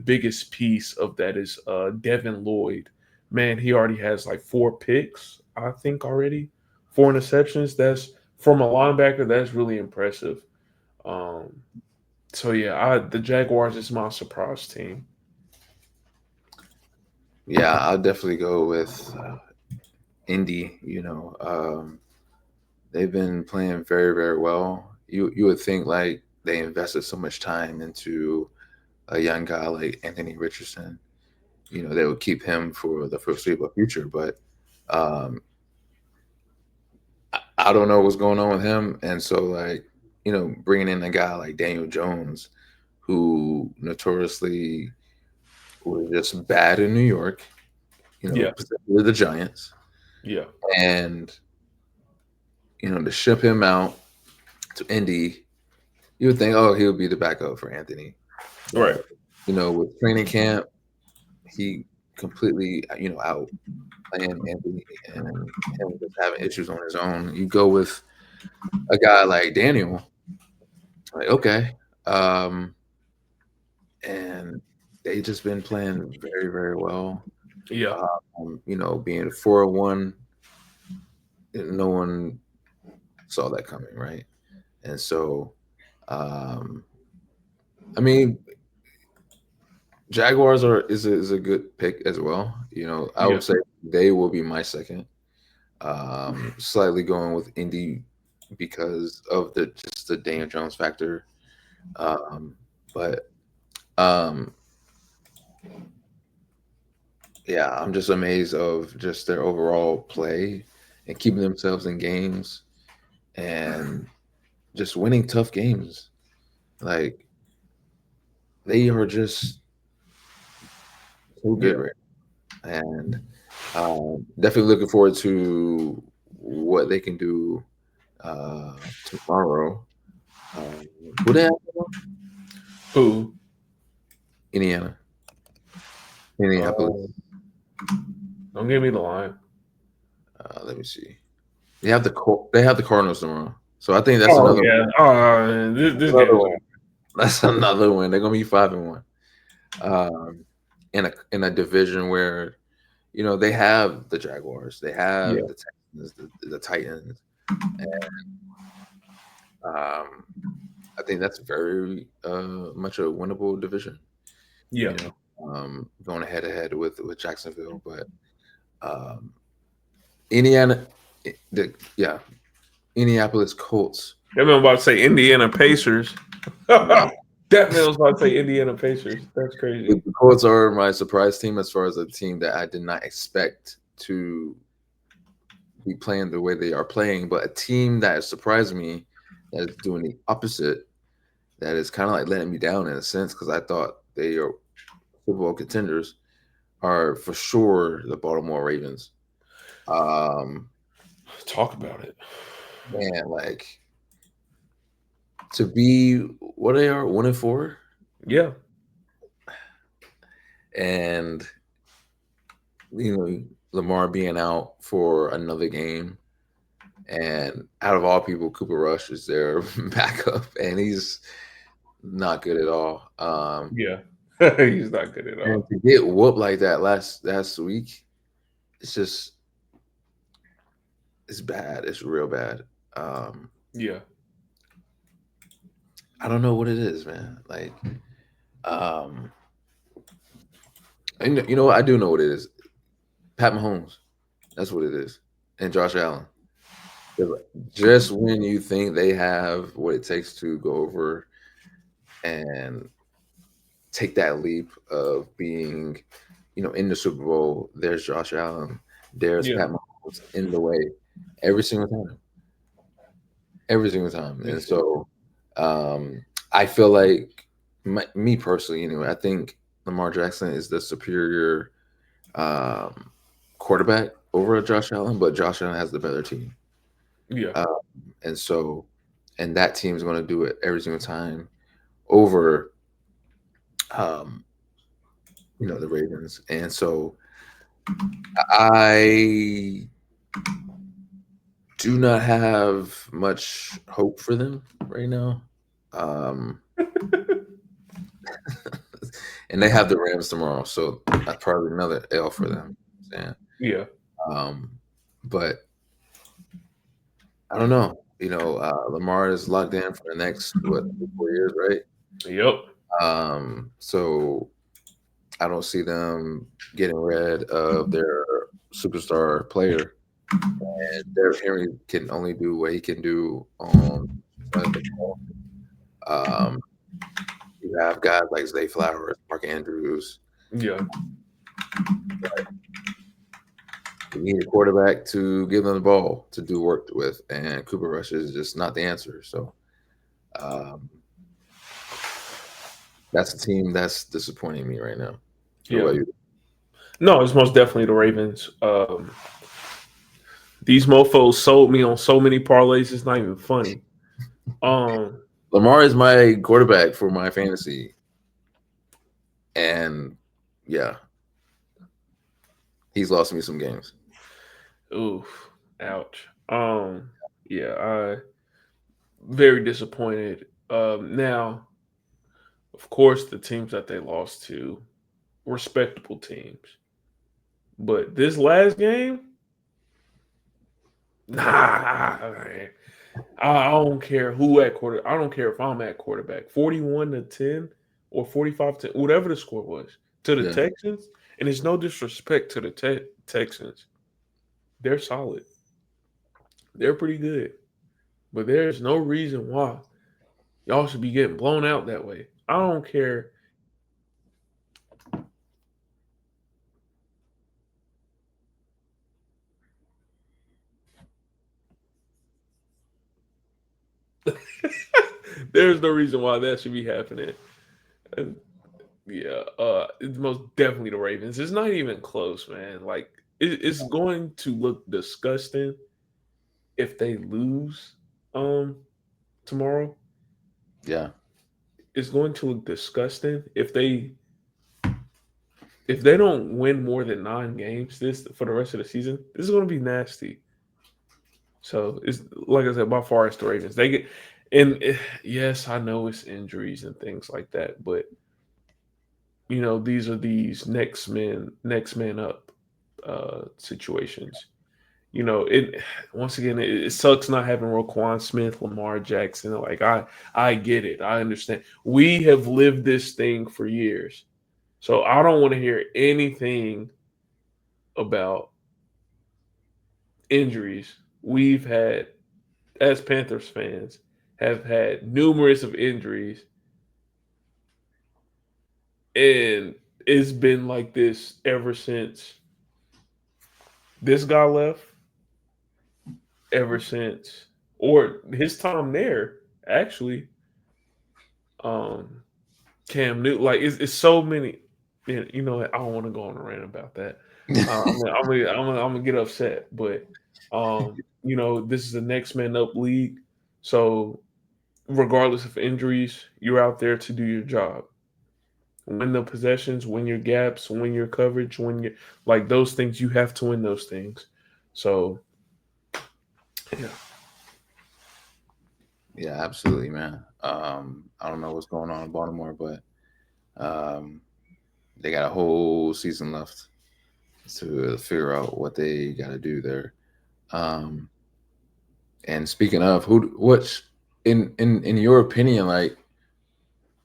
biggest piece of that is Devin Lloyd. Man, he already has like 4 picks, I think already, 4 interceptions. That's from a linebacker. That's really impressive. Um, so yeah, the Jaguars is my surprise team. Yeah, I'll definitely go with Indy. They've been playing very, very well. You would think like they invested so much time into a young guy like Anthony Richardson. They would keep him for the foreseeable future, but um, I don't know what's going on with him. And so, like, bringing in a guy like Daniel Jones, who notoriously was just bad in New York, Yeah, particularly the Giants, yeah, and to ship him out to Indy, you would think, oh, he would be the backup for Anthony, right. but with training camp, he completely out playing Anthony and him just having issues on his own. You go with a guy like Daniel, like okay, um, and they just been playing very, very well. Yeah, Being 4-1, no one saw that coming, right? And so, um, I mean, Jaguars is a good pick as well. I yeah, would say they will be my second. Slightly going with Indy because of the Daniel Jones factor. Um, but um, yeah, I'm just amazed of just their overall play and keeping themselves in games and just winning tough games. Like they are just so good yeah, right now. And definitely looking forward to what they can do tomorrow. Who they have tomorrow? who? Indiana, Indianapolis. Uh, don't give me the line. Let me see. They have the Cardinals tomorrow, so I think that's Oh another yeah. This game another is one. over. That's another win. They're gonna be 5-1. In a division where they have the Jaguars, they have Yeah, the Texans, the Titans, and um, I think that's very much a winnable division. yeah. Going head to head with Jacksonville, but um, Indiana, yeah, Indianapolis Colts. That man about to say Indiana Pacers. No, That man was about to say Indiana Pacers. That's the crazy. Colts are my surprise team as far as a team that I did not expect to be playing the way they are playing, but a team that has surprised me that is doing the opposite, that is kind of like letting me down in a sense because I thought they are Super Bowl contenders, are for sure the Baltimore Ravens. Um, Talk about it. Man, like to be what they are 1-4, Yeah, and Lamar being out for another game, and out of all people, Cooper Rush is their backup, and he's not good at all. yeah. He's not good at And all. to get whooped like that last week, it's just it's bad. It's real bad. Um, Yeah, I don't know what it is, man. Like, um, and you know what? I do know what it is. Pat Mahomes. That's what it is. And Josh Allen. Just when you think they have what it takes to go over and take that leap of being, in the Super Bowl, there's Josh Allen, there's Yeah, Pat Mahomes in the way every single time, every single time. And it's, so I feel like, me personally, anyway, I think Lamar Jackson is the superior um, quarterback over Josh Allen, but Josh Allen has the better team. yeah, Uh, and so, and that team is going to do it every single time over, um, the Ravens. And so I do not have much hope for them right now. Um, and they have the Rams tomorrow, so that's probably another L for them. And, yeah, um, but I don't know. Lamar is locked in for the next 4 years, right? yep, So I don't see them getting rid of their superstar player. And Derrick Henry can only do what he can do on the side of the ball. Um, you have guys like Zay Flowers, Mark Andrews. yeah, You need a quarterback to give them the ball to do work with, and Cooper Rush is just not the answer. So um, that's a team that's disappointing me right now. What yeah. about you? No, it's most definitely the Ravens. These mofo's sold me on so many parlays. It's not even funny. Um, Lamar is my quarterback for my fantasy, and yeah, he's lost me some games. oof, ouch. Yeah, I very disappointed. Now, of course, the teams that they lost to, respectable teams, but this last game, nah, man. I don't care who at quarter. I don't care if I'm at quarterback. 41-10 or 45-10, whatever the score was to the Yeah, Texans. And it's no disrespect to the Texans. They're solid. They're pretty good. But there's no reason why y'all should be getting blown out that way. I don't care. There's no reason why that should be happening. And yeah, it's most definitely the Ravens. It's not even close, man. Like it's going to look disgusting if they lose um tomorrow. yeah, It's going to look disgusting if they don't win more than 9 games this for the rest of the season. This is going to be nasty. So it's like I said, by far it's the Ravens. They get and yes, I know it's injuries and things like that, but these are these next man up situations. It once again it sucks not having Roquan Smith, Lamar Jackson. Like I get it. I understand. We have lived this thing for years. So I don't want to hear anything about injuries. We've had as Panthers fans have had numerous of injuries and it's been like this ever since this guy left, ever since or his time there actually. Um Cam Newton, like it's so many. I don't want to go on a rant about that. I'm gonna get upset, but this is the next man up league. So regardless of injuries, you're out there to do your job, win the possessions, win your gaps, win your coverage, win your like those things. You have to win those things. So yeah, yeah, absolutely, man. I don't know what's going on in Baltimore, but um, they got a whole season left to figure out what they got to do there. Um, and speaking of, what's in your opinion, like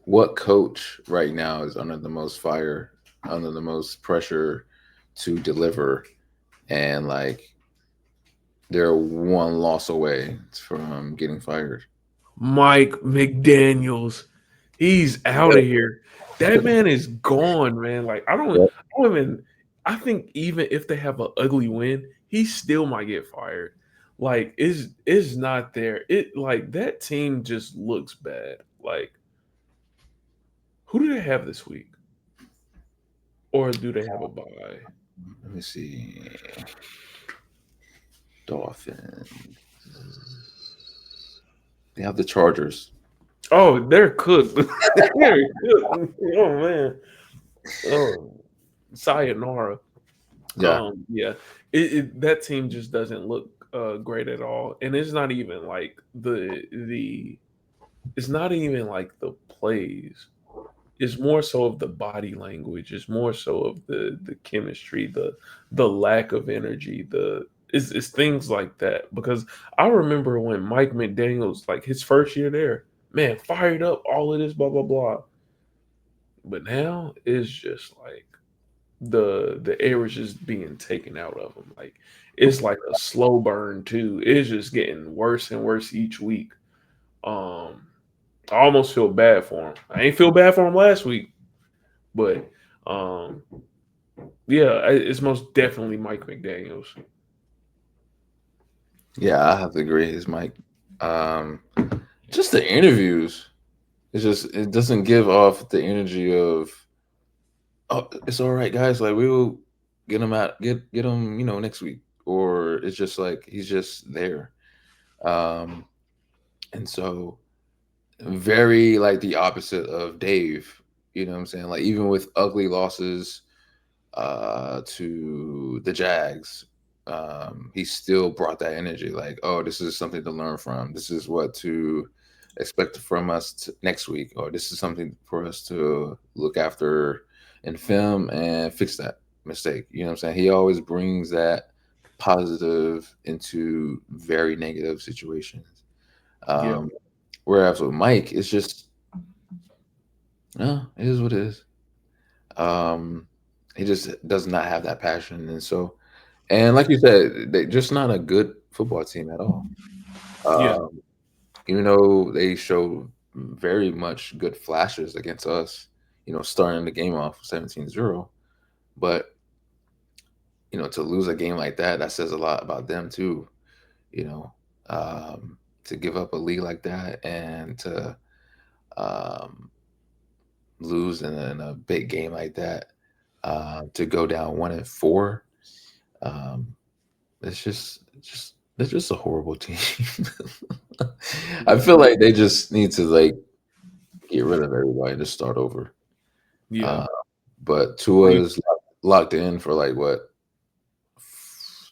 what coach right now is under the most fire, under the most pressure to deliver, and like they're one loss away from getting fired. Mike McDaniels. He's out of here. That man is gone, man. Like I don't even I think even if they have an ugly win, he still might get fired. Like is not there. It like that team just looks bad. Like who do they have this week? Or do they have a bye? Let me see. Dolphins. They have the Chargers. Oh, they're cooked. They're cooked. Oh man. Oh, sayonara. Yeah. Yeah, that team just doesn't look great at all, and it's not even like the it's not even like the plays. It's more so of the body language. It's more so of the chemistry, the lack of energy. It's things like that because I remember when Mike McDaniel's like his first year there, man, fired up all of this blah blah blah, but now it's just like the air is just being taken out of them. Like it's like a slow burn too. It's just getting worse and worse each week. Um, I almost feel bad for him. I ain't feel bad for him last week, but um, yeah, it's most definitely Mike McDaniel's. Yeah, I have to agree. It's Mike. Um, just the interviews. It's just it doesn't give off the energy of oh, it's all right, guys. Like we will get him out, get him, next week. Or it's just like he's just there. Um, and so very like the opposite of Dave. You know what I'm saying? Like even with ugly losses to the Jags, he still brought that energy. Like, oh, this is something to learn from. This is what to expect from us next week, or this is something for us to look after in film and fix that mistake. You know what I'm saying? He always brings that positive into very negative situations. Yeah, Um, Whereas with Mike, it's just, no, it is what it is. Um, he just does not have that passion, and so, and like you said, they just not a good football team at all. yeah, Um, Even though they showed very much good flashes against us, starting the game off 17-0, but to lose a game like that, that says a lot about them too. You know, to give up a lead like that and to um, lose in a big game like that, to go down 1-4. Um, it's just a horrible team. I feel like they just need to like get rid of everybody and just start over. yeah. Uh, but Re- Tua's locked in for like what,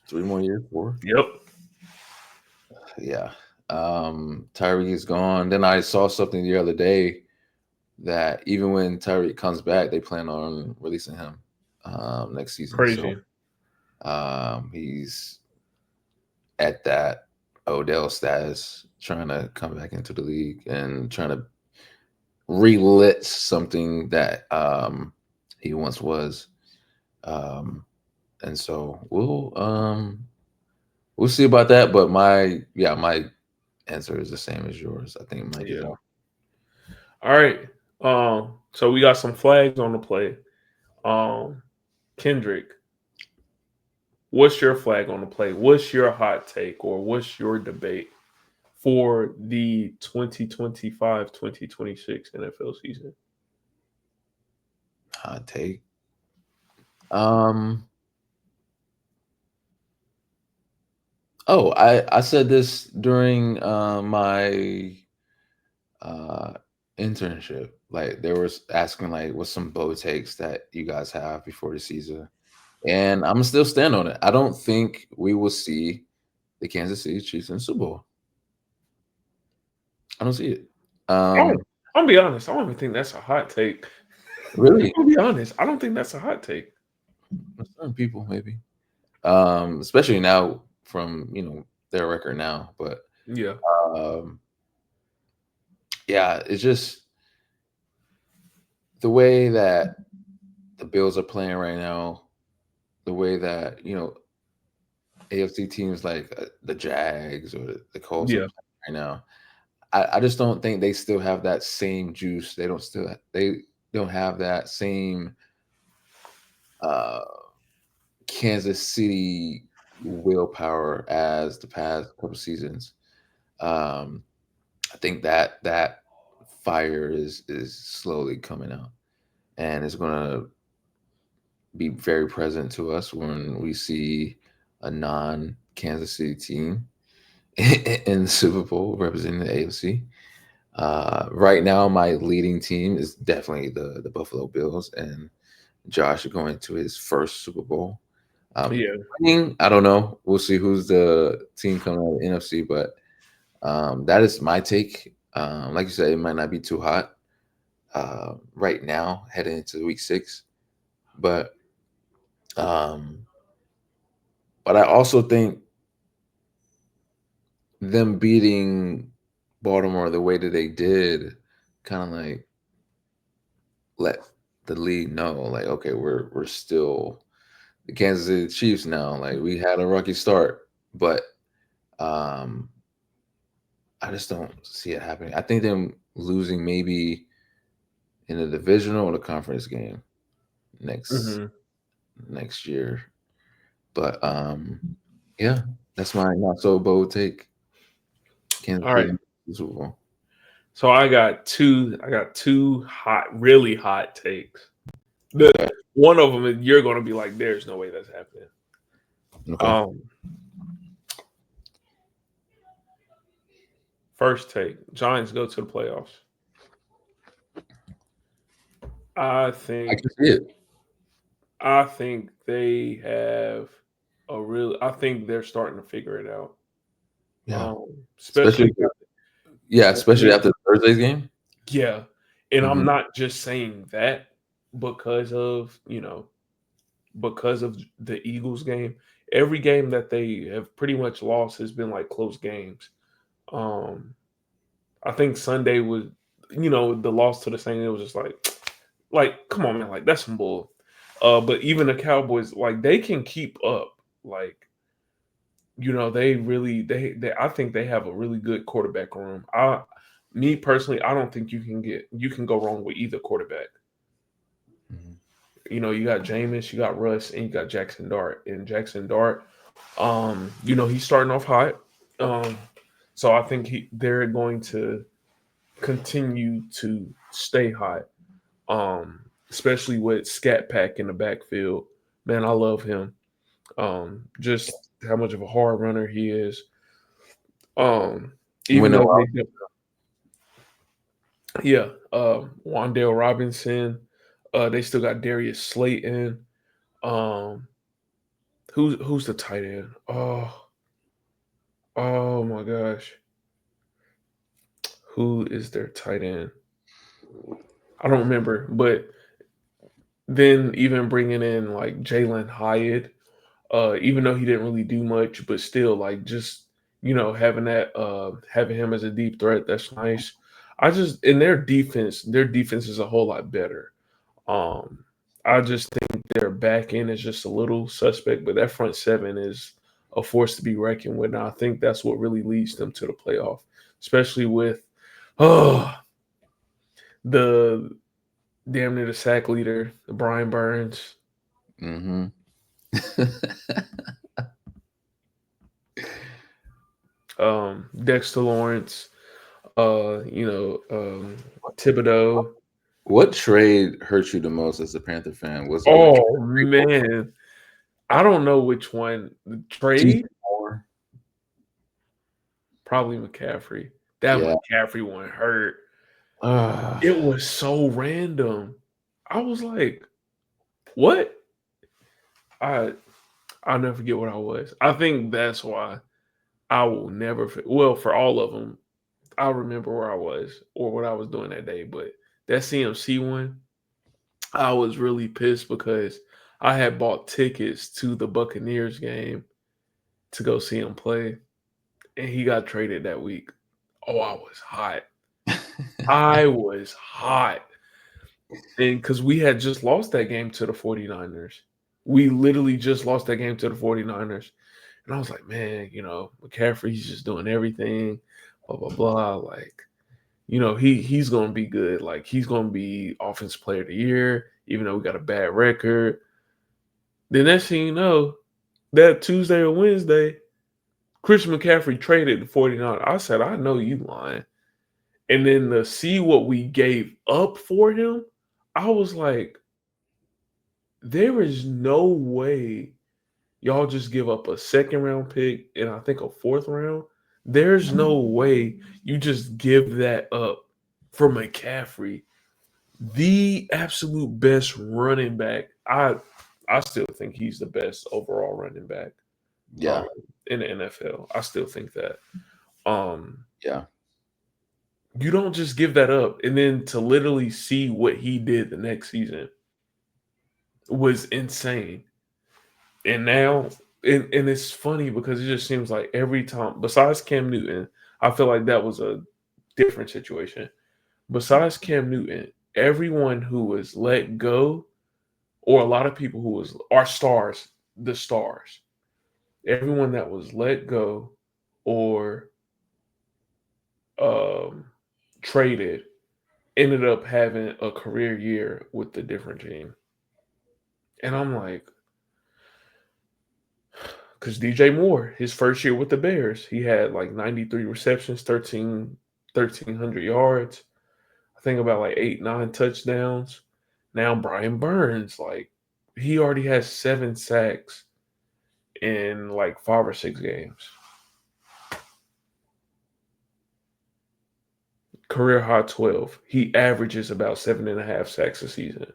3 more years, four? Yep. Yeah. Tyreek's gone. Then I saw something the other day that even when Tyreek comes back, they plan on releasing him next season. So Crazy. he's at that Odell status, trying to come back into the league and trying to relit something that he once was. Um, and so we'll see about that. But my answer is the same as yours. I think Mike is Yeah. out. All right. So we got some flags on the play. Um, Kendrick, what's your flag on the play? What's your hot take or what's your debate for the 2025-2026 NFL season? Hot take. Um. Oh, I said this during my uh internship. Like they were asking like what's some bold takes that you guys have before the season. And I'm still stand on it. I don't think we will see the Kansas City Chiefs in the Super Bowl. I don't see it. I don't, Um, I'm gonna be honest. I don't even think that's a hot take. really, I'll be honest. I don't think that's a hot take. some people maybe. Especially now from their record now. But Yeah. um, yeah, it's just the way that the Bills are playing right now. The way that AFC teams like the Jags or the Colts Yeah. right now. I just don't think they still have that same juice. They don't have that same uh, Kansas City willpower as the past couple seasons. Um, I think that fire is slowly coming out, and it's gonna be very present to us when we see a non Kansas City team in the Super Bowl representing the AFC. Right now, my leading team is definitely the Buffalo Bills, and Josh going to his first Super Bowl. Yeah. I don't know. We'll see who's the team coming out of the NFC, but that is my take. Like you said, it might not be too hot right now, heading into week 6, but um, I also think them beating Baltimore the way that they did, kind of like let the league know, like, okay, we're still the Kansas City Chiefs now. Like we had a rocky start, but um, I just don't see it happening. I think them losing maybe in the divisional or the conference game next Hmm. next year. But yeah, that's my not so bold take. Kansas All right. City Super Bowl. So I got two hot, really hot takes. The Okay. one of them you're gonna be like, there's no way that's happening. Okay. Um, First take: Giants go to the playoffs. I I think can see it. I think they have a real. I think they're starting to figure it out. Yeah. Especially Especially yeah, especially especially after Thursday's game. yeah, and I'm Hmm. not just saying that because of because of the Eagles game. Every game that they have pretty much lost has been like close games. Um, I think Sunday was, the loss to the Saints. It was just like, come on, man, like that's some bull. But even the Cowboys, like they can keep up. Like, they really they I think they have a really good quarterback room. Me personally, I don't think you can go wrong with either quarterback. Hmm. You got Jameis, you got Russ, and you got Jackson Dart. And Jackson Dart, he's starting off hot. Um, so I think they're going to continue to stay hot. Especially with Scat Pack in the backfield. Man, I love him. Just how much of a hard runner he is. Um, We Even know. though yeah, Wandale Robinson, they still got Darius Slayton. Um, who's the tight end? Oh my gosh, who is their tight end? I don't remember, but then even bringing in like Jalen Hyatt, even though he didn't really do much, but still like just having him as a deep threat, that's nice. I just in their defense is a whole lot better. Um, I just think their back end is just a little suspect, but that front seven is a force to be reckoned with. And I think that's what really leads them to the playoff, especially with oh the damn near the sack leader, Brian Burns, Hmm. Dexter Lawrence, Thibodeau. What trade hurt you the most as a Panther fan? Was it like Oh man, I don't know which one. The DJ trade, Moore? probably McCaffrey. That Yeah. McCaffrey one hurt. Uh, It was so random. I was like, "What?" I I'll never forget what I was. I think that's why I will never. Well, for all of them, I remember where I was or what I was doing that day. But that CMC one, I was really pissed because I had bought tickets to the Buccaneers game to go see him play, and he got traded that week. Oh, I was hot. I was hot. And because we had just lost that game to the 49ers. We literally just lost that game to the 49ers. And I was like, man, McCaffrey's just doing everything, blah blah blah. Like, he's gonna be good. Like, he's gonna be offensive player of the year, even though we got a bad record. The next thing you know, that Tuesday or Wednesday, Christian McCaffrey traded the 49. I said, I know you lying. And then to see what we gave up for him, I was like, there is no way y'all just give up a second round pick and I think a fourth round. There's no way you just give that up for McCaffrey, the absolute best running back. I still think he's the best overall running back Yeah. in the NFL. I still think that. Um, Yeah. you don't just give that up, and then to literally see what he did the next season was insane. And now, and it's funny because it just seems like every time, besides Cam Newton, I feel like that was a different situation. Besides Cam Newton, everyone who was let go, or a lot of people who are stars, the stars, everyone that was let go or um, traded ended up having a career year with the different team. And I'm like, because DJ Moore, his first year with the Bears, he had like 93 receptions, 1,300 yards. I think about like 8, 9 touchdowns. Now Brian Burns, like, he already has 7 sacks in like 5 or 6 games. Career high 12. He averages about 7.5 sacks a season.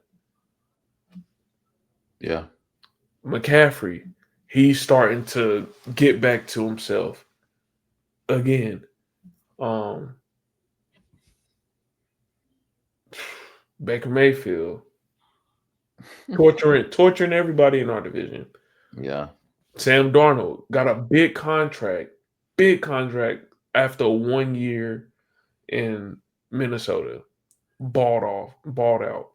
Yeah. McCaffrey, he's starting to get back to himself again. Um, Baker Mayfield, torturing everybody in our division. Yeah. Sam Darnold got a big contract after 1 year in Minnesota. Balled out.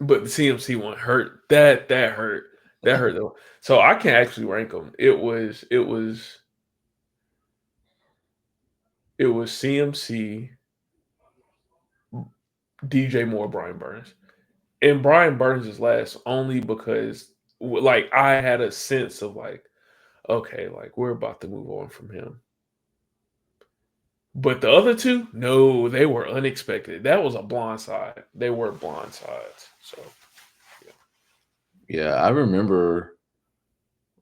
But the CMC one hurt. That hurt. That hurt though. So I can't actually rank them. It was CMC, DJ Moore, Brian Burns. And Brian Burns is last only because like I had a sense of like, okay, like we're about to move on from him. But the other two, no, they were unexpected. That was a blind side. They were blind sides. So Yeah. I remember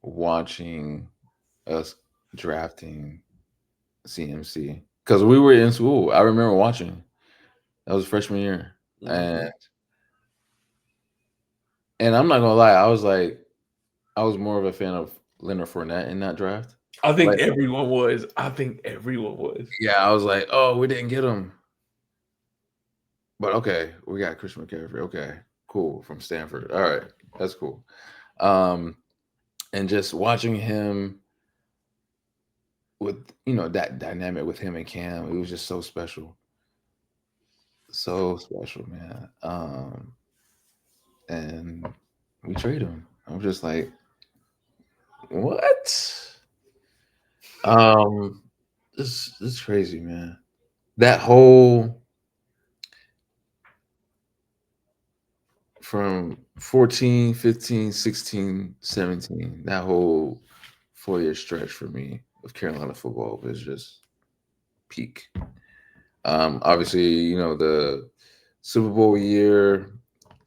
watching us drafting CMC because we were in school. I remember watching. That was freshman year, mhm. and I'm not gonna lie, I was more of a fan of Leonard Fournette in that draft. I think Like, everyone was. I think everyone was. yeah, I was like, oh, we didn't get him, but okay, we got Christian McCaffrey. Okay, cool, from Stanford. All right, that's cool. Um, and just watching him with that dynamic with him and Cam, it was just so special, man. And we trade him. I'm just like, what? Um, this crazy, man. That whole from 14, 15, 16, 17, that whole 4 year stretch for me of Carolina football was just peak. Obviously, the Super Bowl year,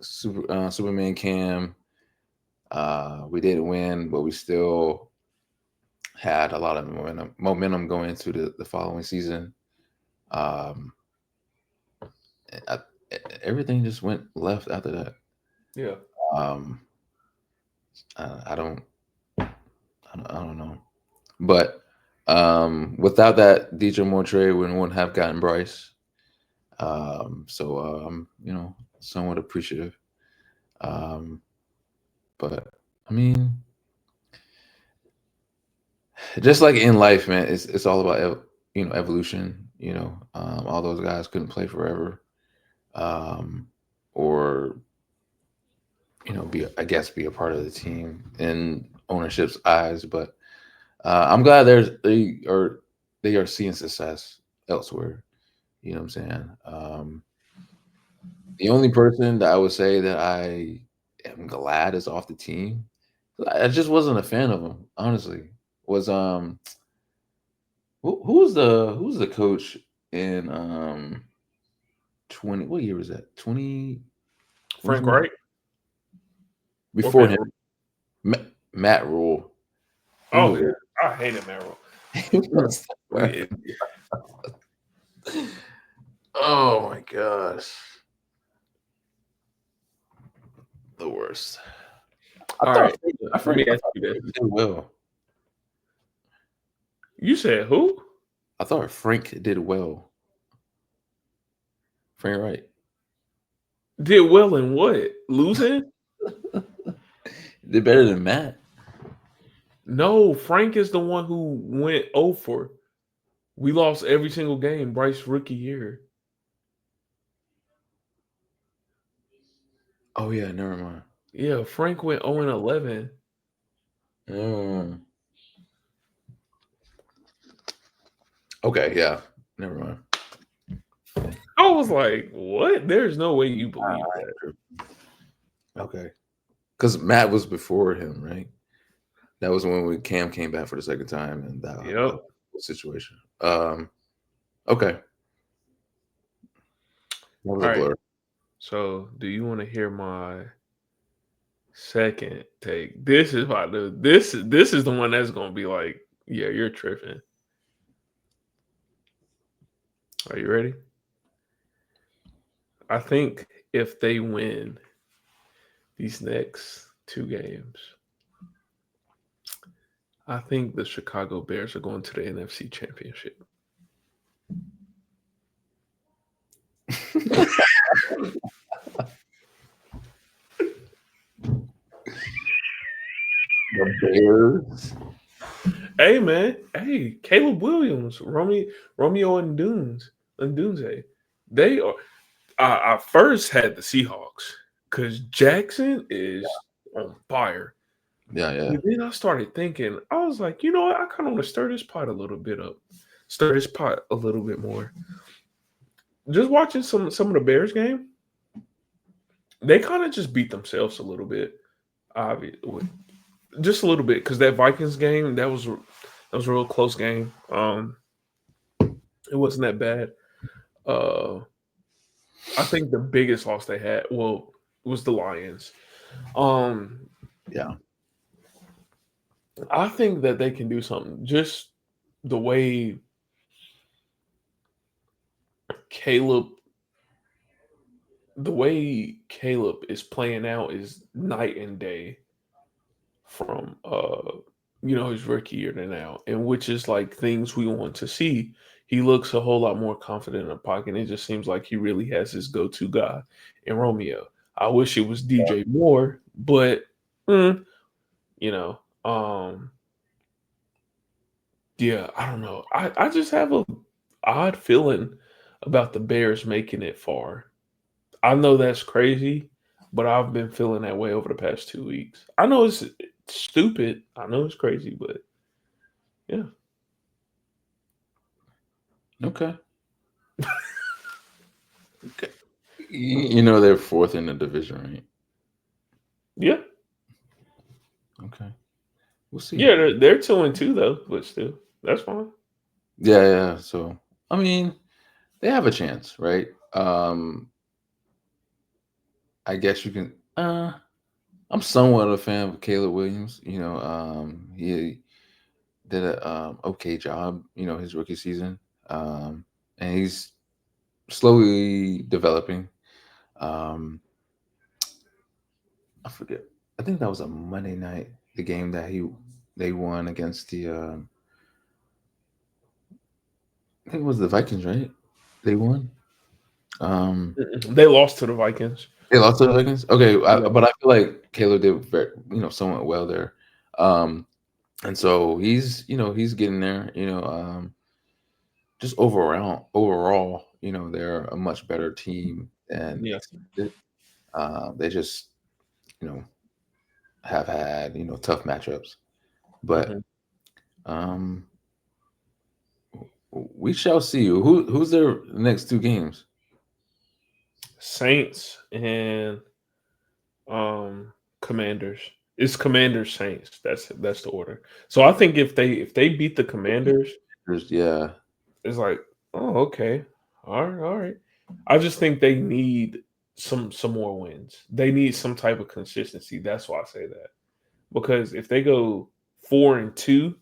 Superman Cam. We didn't win, but we still had a lot of momentum going into the following season. Um, I, Everything just went left after that. Yeah. Um, I don't, I don't know, but without that DJ Moore trade, we wouldn't have gotten Bryce. So somewhat appreciative. Um, but I mean, just like in life, man, it's all about evolution. All those guys couldn't play forever, or be a part of the team in ownership's eyes. But I'm glad they are seeing success elsewhere. You know what I'm saying? The only person that I would say that I am glad is off the team, I just wasn't a fan of him, honestly. Was who's the coach in 20, what year was that? 20, Frank Wright or before Matt him, Rule? Matt Rule. He Oh was yeah, I hated Matt Rule. he was Yeah. oh my gosh. The worst. I All thought right, I let me Frank, I ask thought you this. Frank did well. You said who I thought Frank did well. Frank Wright. did well in what? Losing? Did better than Matt. No, Frank is the one who went over. We lost every single game. Bryce rookie year. Oh yeah, never mind. Yeah, Frank went 0-11. Mm. Okay, yeah. Never mind. I was like, what? There's no way you believe that. Okay. Because Matt was before him, right? That was when Cam came back for the second time and that Yep. situation. Okay. That was All a right. blur. So, do you want to hear my second take? This is about the this is the one that's gonna be like, yeah, you're tripping. Are you ready? I think if they win these next two games, I think the Chicago Bears are going to the NFC Championship. The Bears. Hey man, hey, Caleb Williams, Romeo and Dunze. They are I first had the Seahawks because Jackson is on fire. Yeah, yeah. And then I started thinking, I was like, you know what? I kind of want to stir this pot a little bit up, stir this pot a little bit more. Just watching some of the Bears game, they kind of just beat themselves a little bit, obviously, just a little bit because that Vikings game that was a real close game. It wasn't that bad. Uh, I think the biggest loss they had, well, was the Lions. Um, Yeah. I think that they can do something. Just the way Caleb, the way Caleb is playing out is night and day from his rookie year to now, and which is like things we want to see. He looks a whole lot more confident in the pocket. It just seems like he really has his go-to guy in Romeo. I wish it was DJ Moore, but mm, you know, um, yeah, I don't know. I just have a odd feeling about the Bears making it far. I know that's crazy, but I've been feeling that way over the past 2 weeks. I know it's stupid. I know it's crazy, but yeah. Okay. Okay. You know they're fourth in the division, right? Yeah. Okay. We'll see. Yeah, they're 2-2 though, but still. That's fine. Yeah, yeah. So I mean, they have a chance, right? I guess you can I'm somewhat a fan of Caleb Williams. He did a okay job, his rookie season. And he's slowly developing. Um, I forget. I think that was a Monday night, the game that they won against I think it was the Vikings, right? They won. Um, Mm-mm. They lost to the Vikings. they lost to the Vikings. Okay, Yeah. but I feel like Caleb did very, somewhat well there. Um, and so he's getting there. Just overall, they're a much better team than Yeah. expected. They just you know, have had, tough matchups. But Mhm. um, we shall see. Who's their next two games? Saints and Commanders. It's Commanders Saints. That's the order. So I think if they beat the Commanders, Yeah. it's like, oh, okay. All right. I just think they need some more wins. They need some type of consistency. That's why I say that. Because if they go 4-2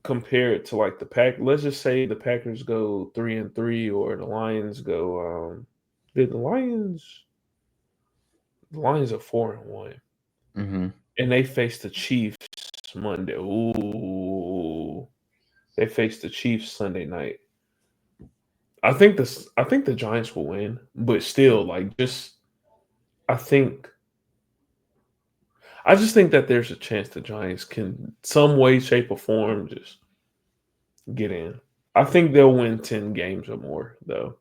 compared to like the Pack, let's just say the Packers go 3-3 or the Lions go did the Lions are 4-1 Hmm. and they face the Chiefs Monday. Ooh. They face the Chiefs Sunday night. I think the Giants will win, but still, like, just I think I just think that there's a chance the Giants can some way, shape, or form just get in. I think they'll win 10 games or more, though.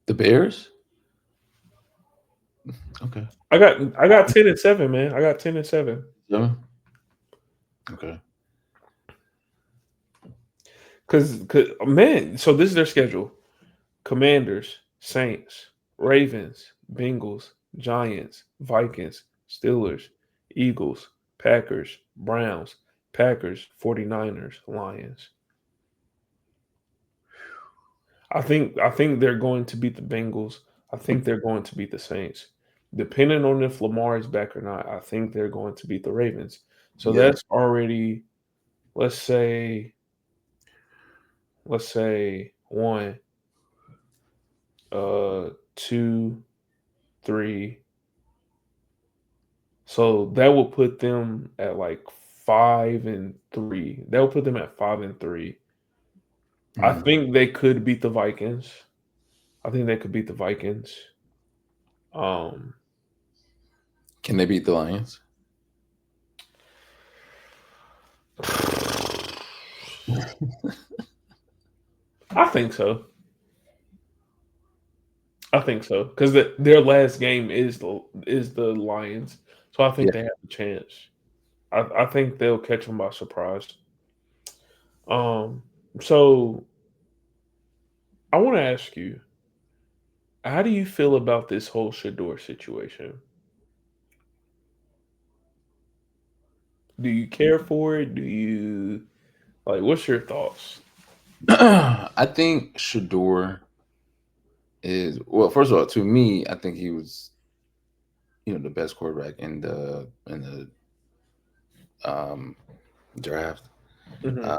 The Bears. Okay. I got 10-7, man. I got 10-7. Yeah. Okay. Cause man, so this is their schedule: Commanders, Saints, Ravens, Bengals, Giants, Vikings, Steelers, Eagles, Packers, Browns, Packers, 49ers, Lions. I think they're going to beat the Bengals. I think they're going to beat the Saints. Depending on if Lamar is back or not, I think they're going to beat the Ravens. So Yeah. that's already, let's say one, 2, 3. So that will put them at like 5-3. That will put them at 5-3. I Mhm. think they could beat the Vikings. I think they could beat the Vikings. Um, Can they beat the Lions? I think so. I think so because their last game is the Lions, so I Yeah. think they have a chance. I think they'll catch them by surprise. Um, so I want to ask you, how do you feel about this whole Shedeur situation? Do you care for it? Do you like? What's your thoughts? I think Shador is, well. First of all, to me, I think he was, the best quarterback in the um, draft. Hmm. Uh,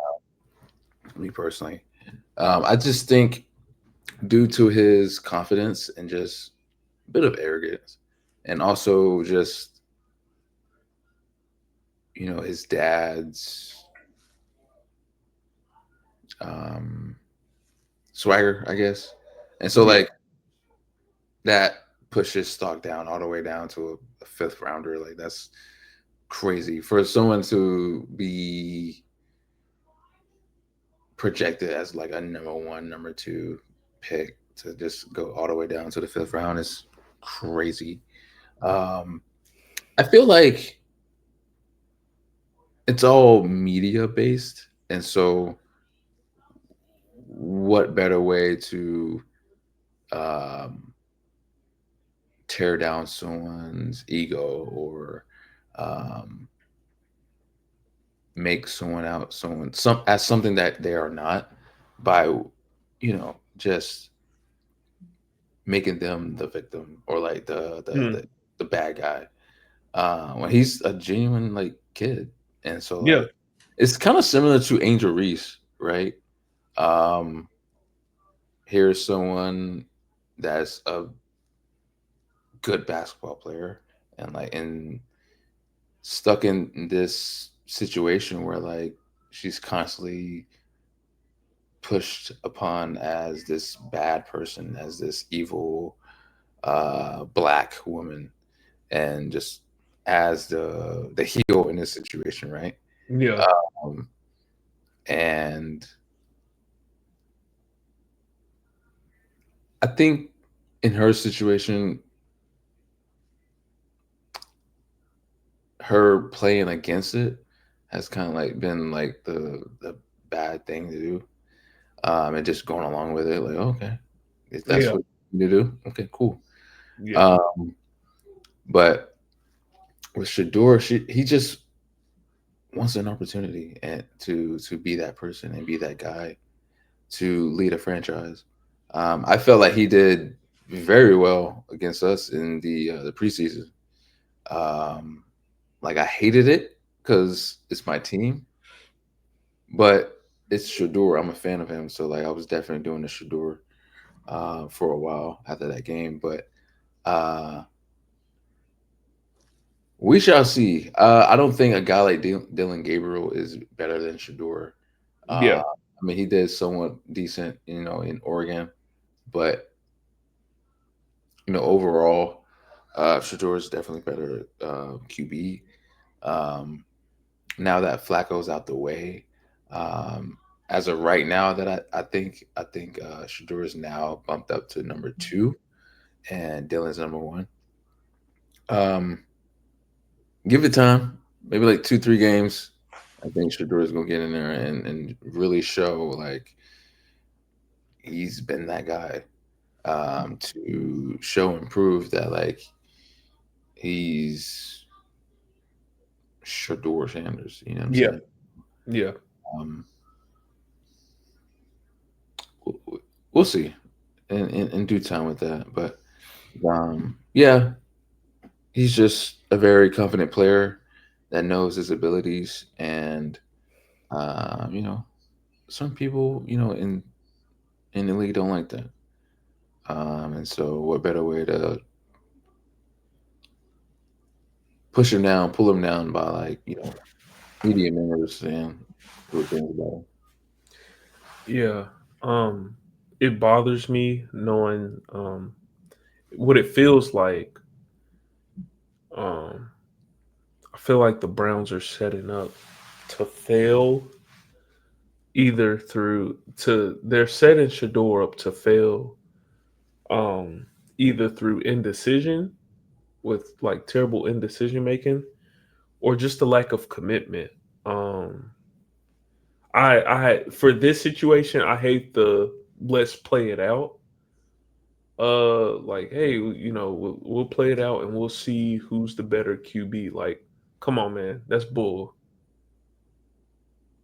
Me personally, I just think due to his confidence and just a bit of arrogance, and also just his dad's um, swagger, I guess, and so Yeah, like that pushes stock down all the way down to a fifth rounder. Like that's crazy for someone to be projected as like a number one, number two pick to just go all the way down to the fifth round is crazy. Um, I feel like it's all media based, and so what better way to um, tear down someone's ego or um, make someone out some as something that they are not by just making them the victim or like mm, the bad guy when he's a genuine like kid. And so yeah, like it's kind of similar to Angel Reese, right? um Here's someone that's a good basketball player and like in stuck in this situation where like she's constantly pushed upon as this bad person, as this evil black woman, and just as the heel in this situation, right? yeah. Um, and I think in her situation, her playing against it has kind of like been like the bad thing to do, and just going along with it. Like, okay, if that's Yeah, what you need to do, okay, cool. yeah, Um, but with Shedeur, he just wants an opportunity and to be that person and be that guy to lead a franchise. I felt like he did very well against us in the preseason. Um, like I hated it because it's my team, but it's Shador. I'm a fan of him, so like I was definitely doing the Shador for a while after that game. But uh, we shall see. I don't think a guy like Dylan Gabriel is better than Shador. yeah, I mean, he did somewhat decent, in Oregon, but overall, Shador is definitely better QB. Um, now that Flacco's out the way, um, as of right now, that I think Shador is now bumped up to number two, and Dylan's number one. Um, give it time, maybe like 2-3 games. I think Shador is gonna get in there and really show like he's been that guy, to show and prove that like he's Shedeur Sanders. You know what I'm yeah, saying? yeah, Um, we'll see in due time with that. But yeah, he's just a very confident player that knows his abilities, and some people in the league don't like that. And so, what better way to push him down, pull him down by like media members saying good things about him. yeah. It bothers me knowing what it feels like. Um, I feel like the Browns are setting up to fail either they're setting Shador up to fail um either through indecision with like terrible indecision making or just a lack of commitment. Um I for this situation I hate the let's play it out. Like hey, we'll play it out and we'll see who's the better QB. Like come on man, that's bull.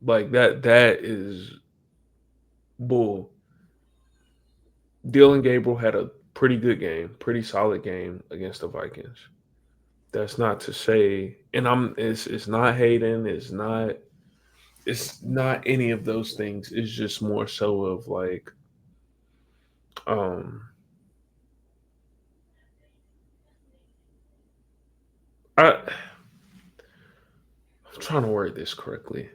Like that is bull. Dylan Gabriel had a pretty good game, pretty solid game against the Vikings. That's not to say, and it's not hating, it's not any of those things. It's just more so of like, um, I'm trying to word this correctly.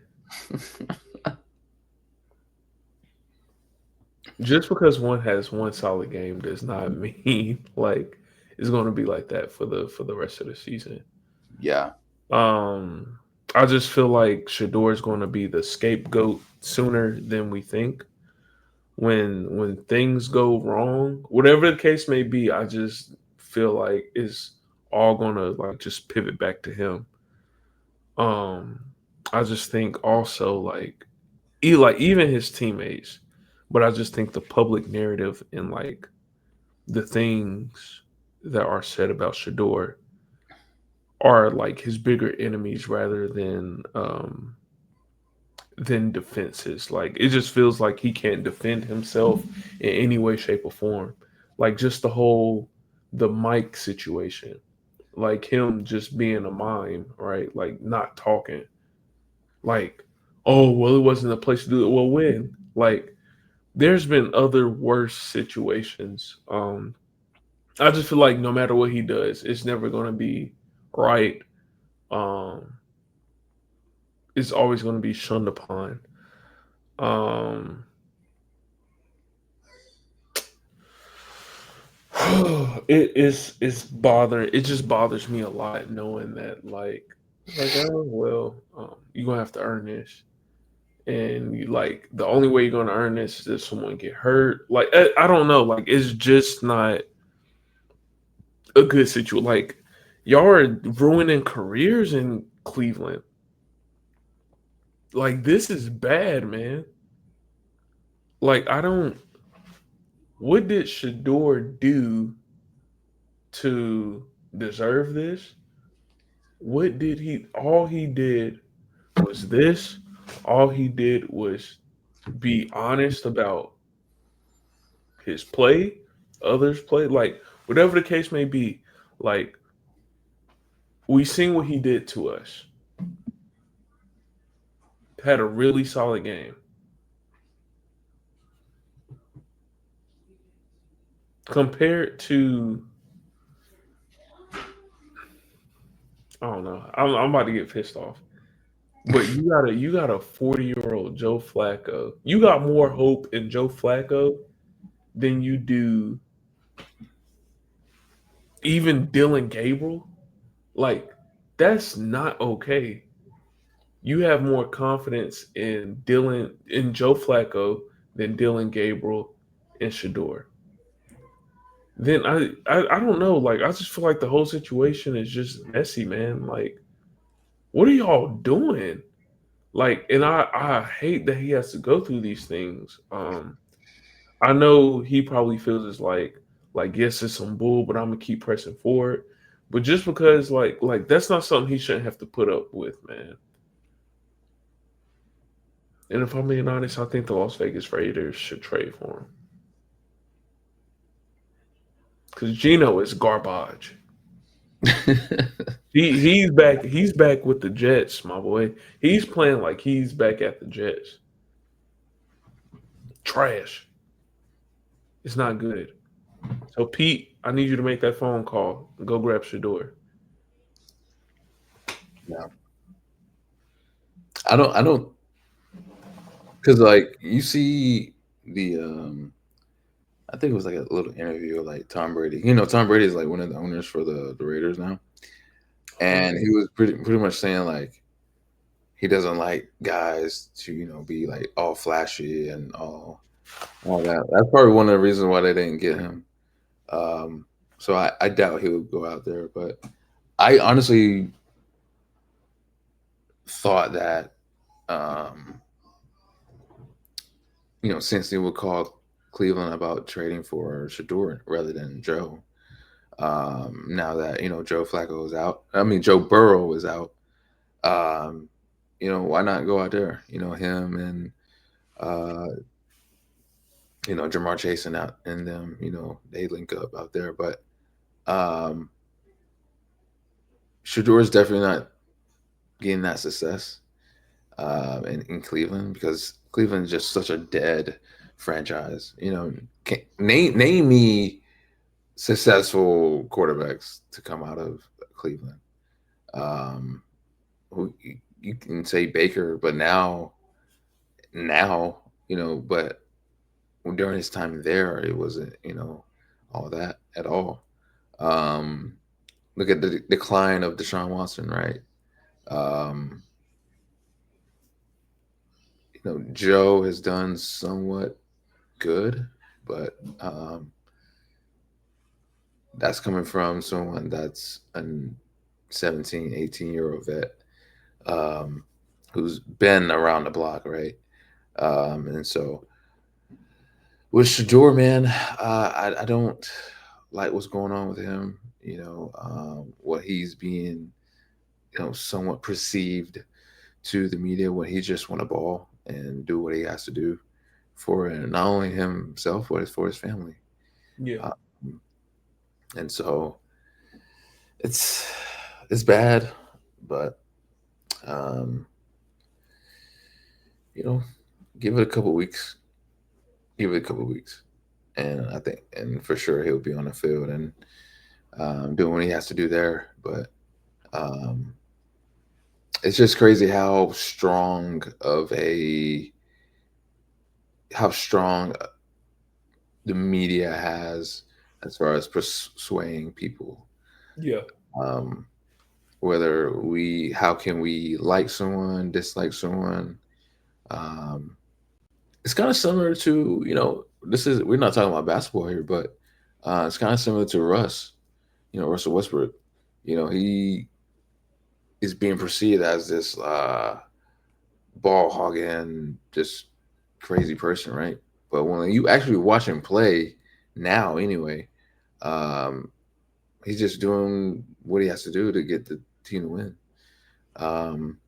Just because one has one solid game does not mean like it's going to be like that for the rest of the season. Yeah, Um, I just feel like Shador is going to be the scapegoat sooner than we think. When things go wrong, whatever the case may be, I just feel like it's all gonna like just pivot back to him. Um, I just think also like even his teammates, but I just think the public narrative and like the things that are said about Shador are like his bigger enemies rather than defenses. Like it just feels like he can't defend himself in any way, shape, or form. Like just the Mike situation. Like him just being a mime, right? Like not talking. Like, oh well, it wasn't a place to do it. Well, when? Like, there's been other worse situations. I just feel like no matter what he does, it's never gonna be right. Um, it's always gonna be shunned upon. Um, it's bothering. It just bothers me a lot knowing that like oh well, you're gonna have to earn this, and you like the only way you're gonna earn this is if someone get hurt. Like I don't know. Like it's just not. a good situation. Like y'all are ruining careers in Cleveland. Like this is bad, man. Like I don't. What did Shedeur do to deserve this? What did he? All he did was this. All he did was be honest about his play, others' play, like whatever the case may be. Like we seen what he did to us. Had a really solid game compared to. I don't know. I'm about to get pissed off. But you got a 40-year-old Joe Flacco. You got more hope in Joe Flacco than you do even Dylan Gabriel. Like that's not okay. You have more confidence in Joe Flacco than Dylan Gabriel and Shedeur. Then I don't know. Like I just feel like the whole situation is just messy, man. Like what are y'all doing? Like, and I hate that he has to go through these things. I know he probably feels it's like yes, it's some bull, but I'm gonna keep pressing forward. But just because like that's not something he shouldn't have to put up with, man. And if I'm being honest, I think the Las Vegas Raiders should trade for him because Gino is garbage. He's back. He's back with the Jets, my boy. He's playing like he's back at the Jets. Trash. It's not good. So Pete, I need you to make that phone call and go grab Shedeur. Yeah. I don't because like you see the I think it was like a little interview of like Tom Brady. Tom Brady is like one of the owners for the Raiders now. And he was pretty much saying like he doesn't like guys to, be like all flashy and all that. That's probably one of the reasons why they didn't get him. So I doubt he would go out there, but I honestly thought that since they would call Cleveland about trading for Shedeur rather than Joe. Now that Joe Flacco is out, I mean Joe Burrow is out. Why not go out there? Him and Jamar Chase and out and them. They link up out there, but Shedeur is definitely not getting that success in Cleveland because Cleveland is just such a dead franchise. Name me successful quarterbacks to come out of Cleveland. Who you can say Baker, but now, but during his time there, it wasn't, all that at all. Look at the decline of Deshaun Watson, right? Um, Joe has done somewhat good, but that's coming from someone that's a 17, 18-year-old vet who's been around the block, right? And so with Shedeur, man, I don't like what's going on with him. What he's being, somewhat perceived to the media when he just want a ball and do what he has to do for not only himself but for his family. Yeah. And so it's bad, but give it a couple weeks. Give it a couple weeks, and I think, and for sure he'll be on the field and doing what he has to do there. But it's just crazy how strong the media has as far as persuading people. Yeah. Um, how can we like someone, dislike someone? It's kind of similar to, we're not talking about basketball here, but it's kind of similar to Russ. Russell Westbrook, he is being perceived as this ball hogging, just crazy person, right? But when you actually watch him play now, anyway, um, he's just doing what he has to do to get the team to win. Um,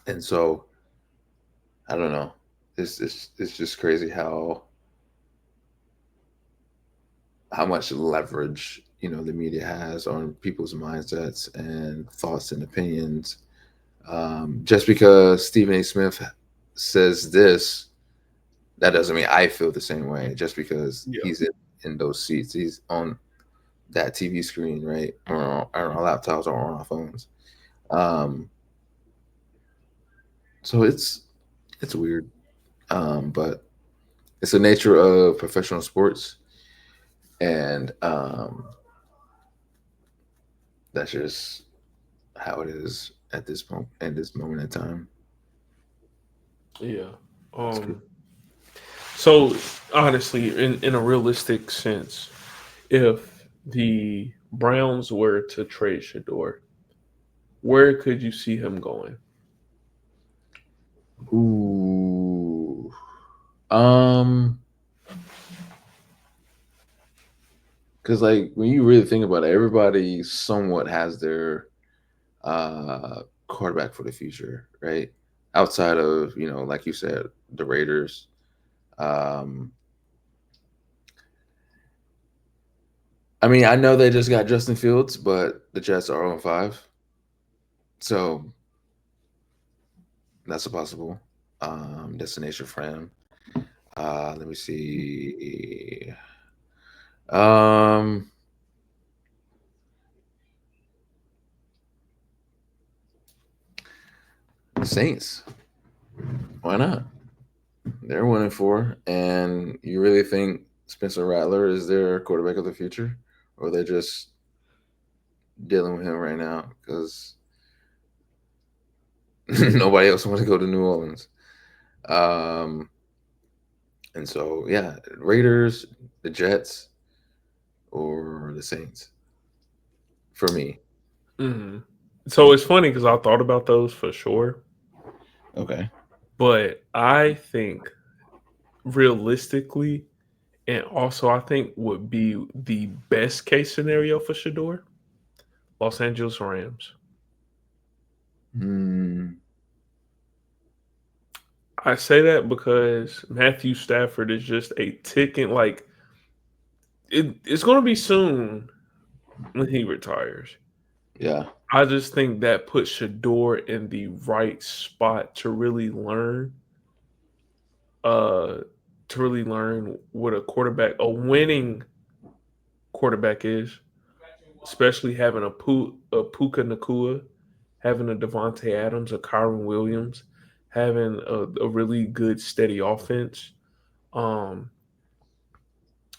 and so I don't know. It's just crazy how much leverage the media has on people's mindsets and thoughts and opinions. Just because Stephen A. Smith says this, that doesn't mean I feel the same way. Just because Yeah. he's in those seats, he's on that TV screen, right, or on our laptops or on our phones. Um, so it's weird, but it's the nature of professional sports, and that's just how it is at this moment in time. Yeah. Um. So honestly, in a realistic sense, if the Browns were to trade Shedeur, where could you see him going? Ooh, um, because like when you really think about it, everybody somewhat has their quarterback for the future, right? Outside of like you said, the Raiders. Um, I mean, I know they just got Justin Fields, but the Jets are on 5, so that's a possible destination for him. Let me see. Um, Saints. Why not? They're 1-4, and you really think Spencer Rattler is their quarterback of the future, or they're just dealing with him right now because nobody else wants to go to New Orleans. Um, and so yeah, Raiders, the Jets, or the Saints for me. Hmm. So it's funny because I thought about those for sure, Okay. but I think realistically, and also I think would be the best case scenario for Shador, Los Angeles Rams. Hmm. I say that because Matthew Stafford is just a ticking it's going to be soon when he retires. Yeah. I just think that puts Shador in the right spot uh to really learn what a winning quarterback is, especially having a Puka Nakua, having a Devontae Adams, a Kyron Williams, having a really good steady offense. Um,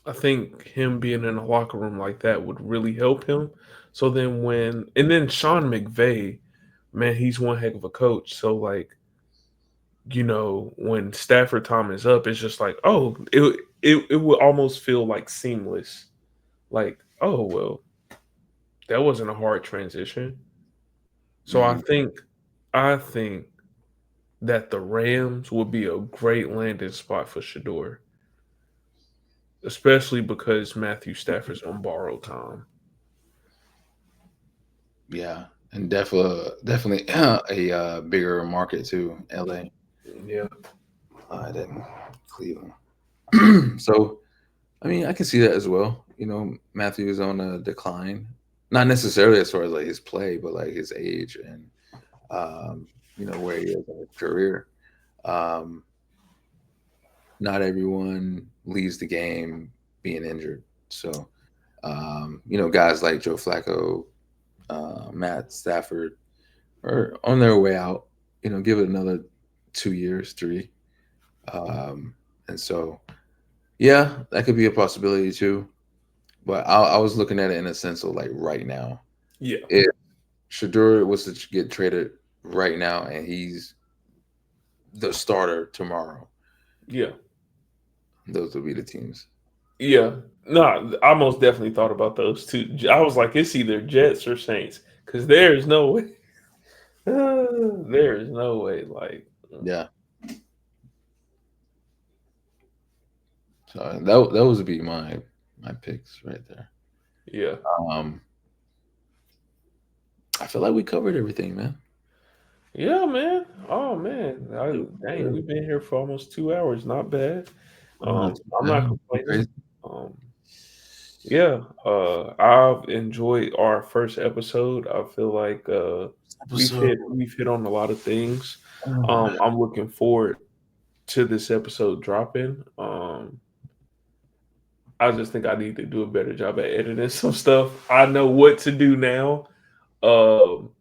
I think him being in a locker room like that would really help him. So then and then Sean McVay, man, he's one heck of a coach. So when Stafford time is up, it's just like, oh, it would almost feel like seamless. Like, oh well, that wasn't a hard transition. So I Hmm. think I think that the Rams would be a great landing spot for Shador, especially because Matthew Stafford's on borrowed time. Yeah, and definitely a bigger market too, LA, Yeah. than Cleveland. So I mean, I can see that as well. Matthew is on a decline, not necessarily as far as like his play, but like his age and um, where he is in his career. Um, Not everyone leaves the game being injured. So guys like Joe Flacco, Matt Stafford are on their way out. Give it another 2 years, 3. Um, and so, yeah, that could be a possibility too. But I was looking at it in a sense of like right now. Yeah. If Shador was to get traded right now and he's the starter tomorrow, Yeah. those would be the teams. Yeah. No, I most definitely thought about those two. I was like, it's either Jets or Saints, because there's no way. There is no way. Like, Yeah. So that would be my picks right there. yeah. Um, I feel like we covered everything, man. Yeah, man. Oh man. Dang, Yeah. we've been here for almost 2 hours. Not bad. Not too I'm not bad. complaining. Crazy. Um, yeah. I've enjoyed our first episode. I feel like Episode. we've hit on a lot of things. Oh man. I'm looking forward to this episode dropping. I just think I need to do a better job at editing some stuff. I know what to do now. Um,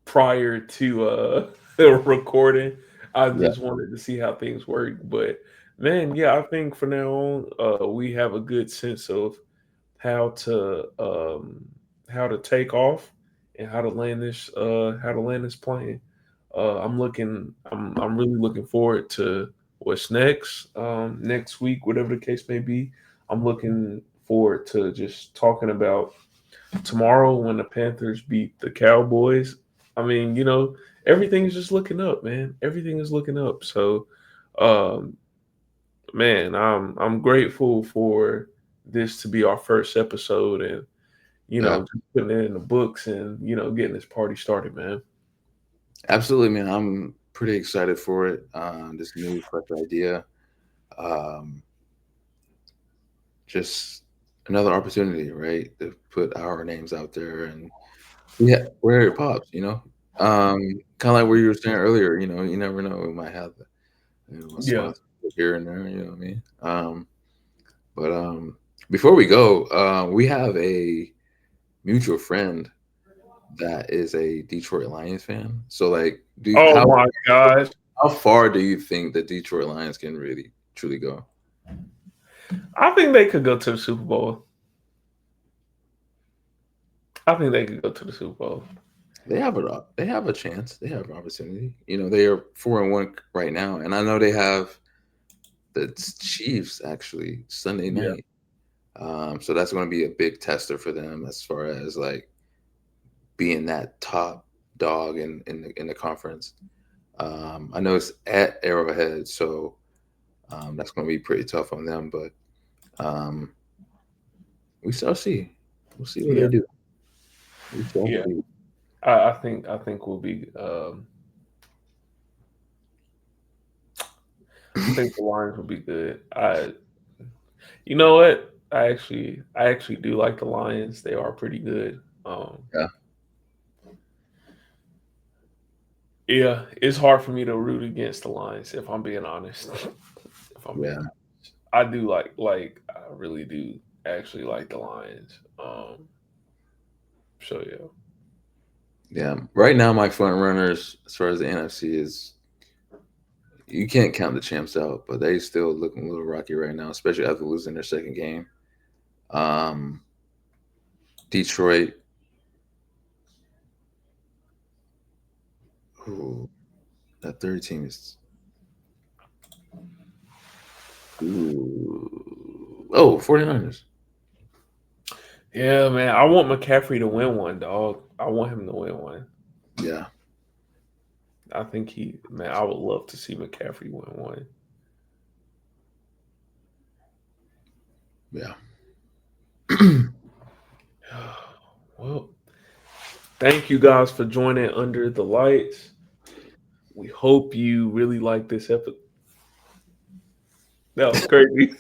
Prior to recording, I Yeah. just wanted to see how things work. But man, yeah, I think from now on, we have a good sense of how to take off and how to land this plane. I'm really looking forward to what's next, next week, whatever the case may be. I'm looking forward to just talking about tomorrow when the Panthers beat the Cowboys. I mean, everything is just looking up, man. Everything is looking up. So, um, man, I'm grateful for this to be our first episode, and Yeah. just putting it in the books, and getting this party started, man. Absolutely, man. I'm pretty excited for it. This new fresh idea. Um, just another opportunity, right? To put our names out there and yeah, where it pops, Um, kind of like what you were saying earlier, you never know. We might have a Yeah. sponsor here and there, you know what I mean? But before we go, we have a mutual friend that is a Detroit Lions fan. So like Oh my gosh, how far do you think the Detroit Lions can really truly go? I think they could go to the Super Bowl. I think they could go to the Super Bowl. They have a chance. They have an opportunity. They are 4-1 right now, and I know they have the Chiefs actually Sunday Yeah. night. So that's going to be a big tester for them as far as like being that top dog in the conference. I know it's at Arrowhead, so that's going to be pretty tough on them. But um, we shall see. We'll see what Yeah. they do. We shall Yeah. see. I think we'll be. I think the Lions will be good. You know what? I actually do like the Lions. They are pretty good. Yeah, Yeah, it's hard for me to root against the Lions if I'm being honest. If I'm being yeah, honest. I do like I really do actually like the Lions. So yeah. yeah. Right now, my front runners as far as the NFC is you can't count the champs out, but they still looking a little rocky right now, especially after losing their second game. Um, Detroit, ooh, that third team is ooh, 49ers. Yeah, man. I want McCaffrey to win one, dog. I want him to win one. Yeah, I think man, I would love to see McCaffrey win one. yeah. Well, thank you guys for joining Under the Lights. We hope you really like this episode. That was crazy.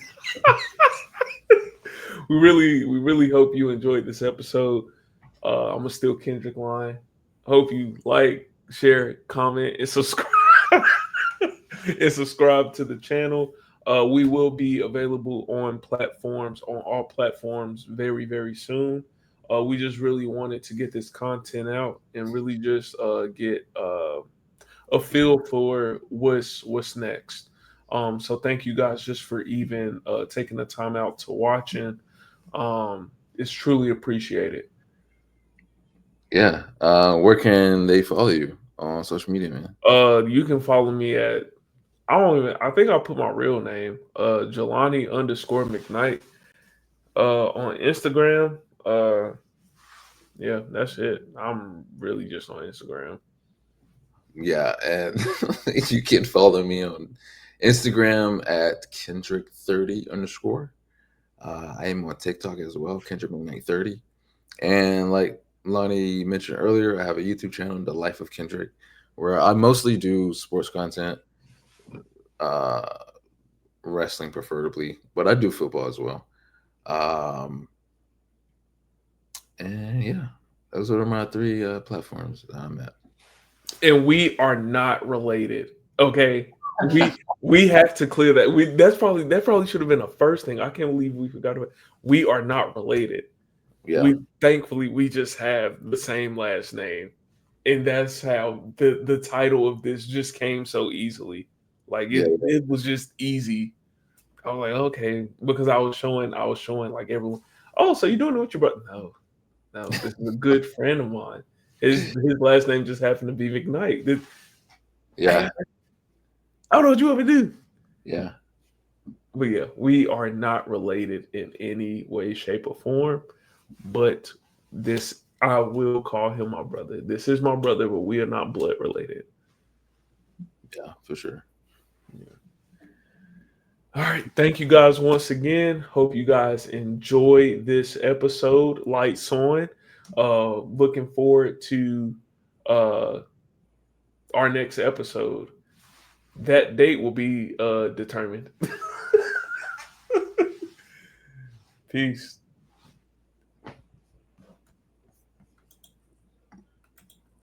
We really hope you enjoyed this episode. I'm gonna steal Kendrick line. Hope you like, share, comment, and subscribe. And subscribe to the channel. We will be available on all platforms very, very soon. We just really wanted to get this content out and really just get a feel for what's next. So thank you guys just for even taking the time out to watch, and it's truly appreciated. Yeah. Where can they follow you on social media, man? You can follow me at I don't even. I think I'll put my real name, Jelani underscore McKnight, on Instagram. Yeah, that's it. I'm really just on Instagram. Yeah, and you can follow me on Instagram at Kendrick30 underscore. I am on TikTok as well, Kendrick McKnight 30. And like Lani mentioned earlier, I have a YouTube channel, The Life of Kendrick, where I mostly do sports content, uh, wrestling preferably, but I do football as well. Um, and yeah, those are my three platforms that I'm at. And we are not related. Okay, we have to clear that. That probably should have been a first thing. I can't believe we forgot about. We are not related. Yeah, We thankfully we just have the same last name, and that's how the title of this just came so easily. Like yeah, it was just easy. I was like, okay, because I was showing like everyone. Oh, so you're doing it with your brother? No, no, this is a good friend of mine. His last name just happened to be McKnight. yeah, I don't know what you want me to do. yeah, But yeah, we are not related in any way, shape, or form. But this, I will call him my brother. This is my brother, but we are not blood related. yeah, for sure. Yeah. All right. Thank you guys once again. Hope you guys enjoy this episode. Lights on. Looking forward to uh our next episode. That date will be determined. Peace.